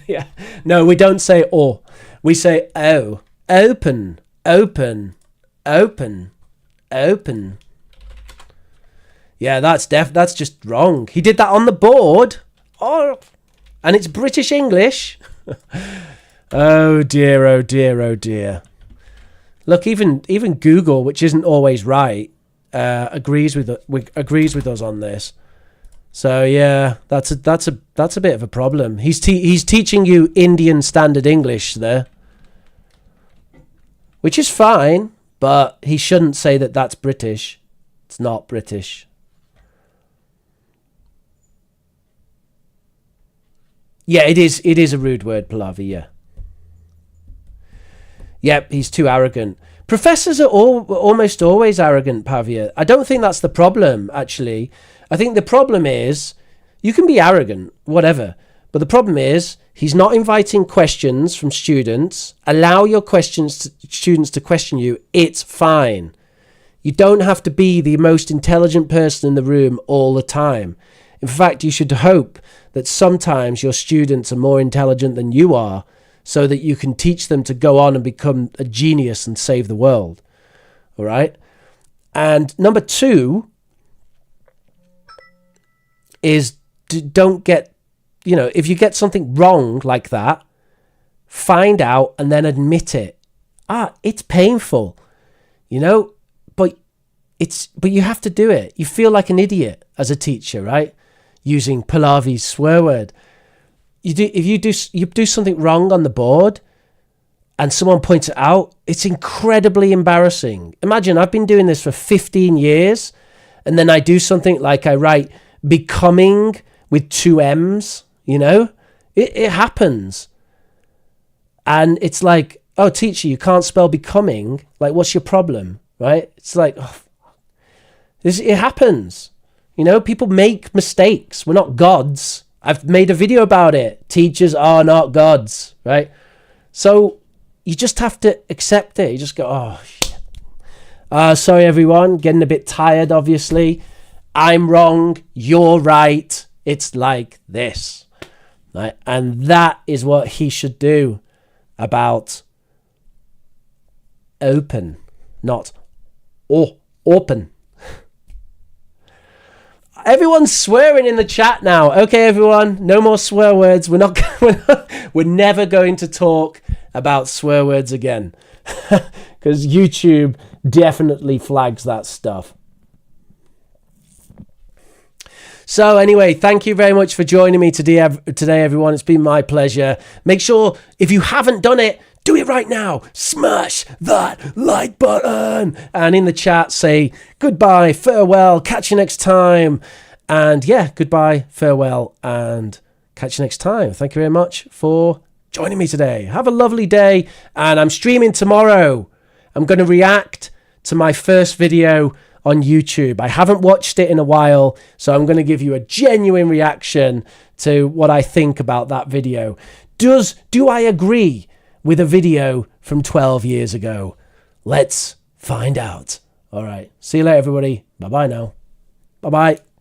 Yeah. No, we don't say or. We say oh. Open. Open. Open. Open. Yeah, that's just wrong. He did that on the board. Oh, and it's British English. Oh dear, oh dear, oh dear. Look, even Google, which isn't always right, agrees with us on this. So yeah, that's a bit of a problem. He's teaching you Indian Standard English there, which is fine, but he shouldn't say that that's British. It's not British. Yeah, it is a rude word, Pallavi, yeah. Yep, he's too arrogant. Professors are almost always arrogant, Pavia. I don't think that's the problem, actually. I think the problem is, you can be arrogant, whatever. But the problem is, he's not inviting questions from students. Allow your students to question you. It's fine. You don't have to be the most intelligent person in the room all the time. In fact, you should hope that sometimes your students are more intelligent than you are, so that you can teach them to go on and become a genius and save the world. All right? And number 2 is don't get, if you get something wrong like that, find out and then admit it. It's painful, but you have to do it. You feel like an idiot as a teacher, right? Using Pallavi's swear word. If you do something wrong on the board and someone points it out, it's incredibly embarrassing. Imagine I've been doing this for 15 years and then I do something like I write becoming with 2 M's, it happens. And it's like, oh, teacher, you can't spell becoming. Like, what's your problem? Right? It's like, it happens. People make mistakes. We're not gods. I've made a video about it. Teachers are not gods, right? So you just have to accept it. You just go, oh, shit. Sorry, everyone. Getting a bit tired, obviously. I'm wrong. You're right. It's like this. Right? And that is what he should do about open, not open. Everyone's swearing in the chat now. Okay, everyone, no more swear words. We're never going to talk about swear words again because YouTube definitely flags that stuff. So anyway, thank you very much for joining me today, everyone. It's been my pleasure. Make sure, if you haven't done it, do it right now. Smash that like button. And in the chat, say goodbye, farewell, catch you next time. And yeah, goodbye, farewell, and catch you next time. Thank you very much for joining me today. Have a lovely day. And I'm streaming tomorrow. I'm going to react to my first video on YouTube. I haven't watched it in a while, so I'm going to give you a genuine reaction to what I think about that video. Do I agree with a video from 12 years ago? Let's find out. All right. See you later, everybody. Bye-bye now. Bye-bye.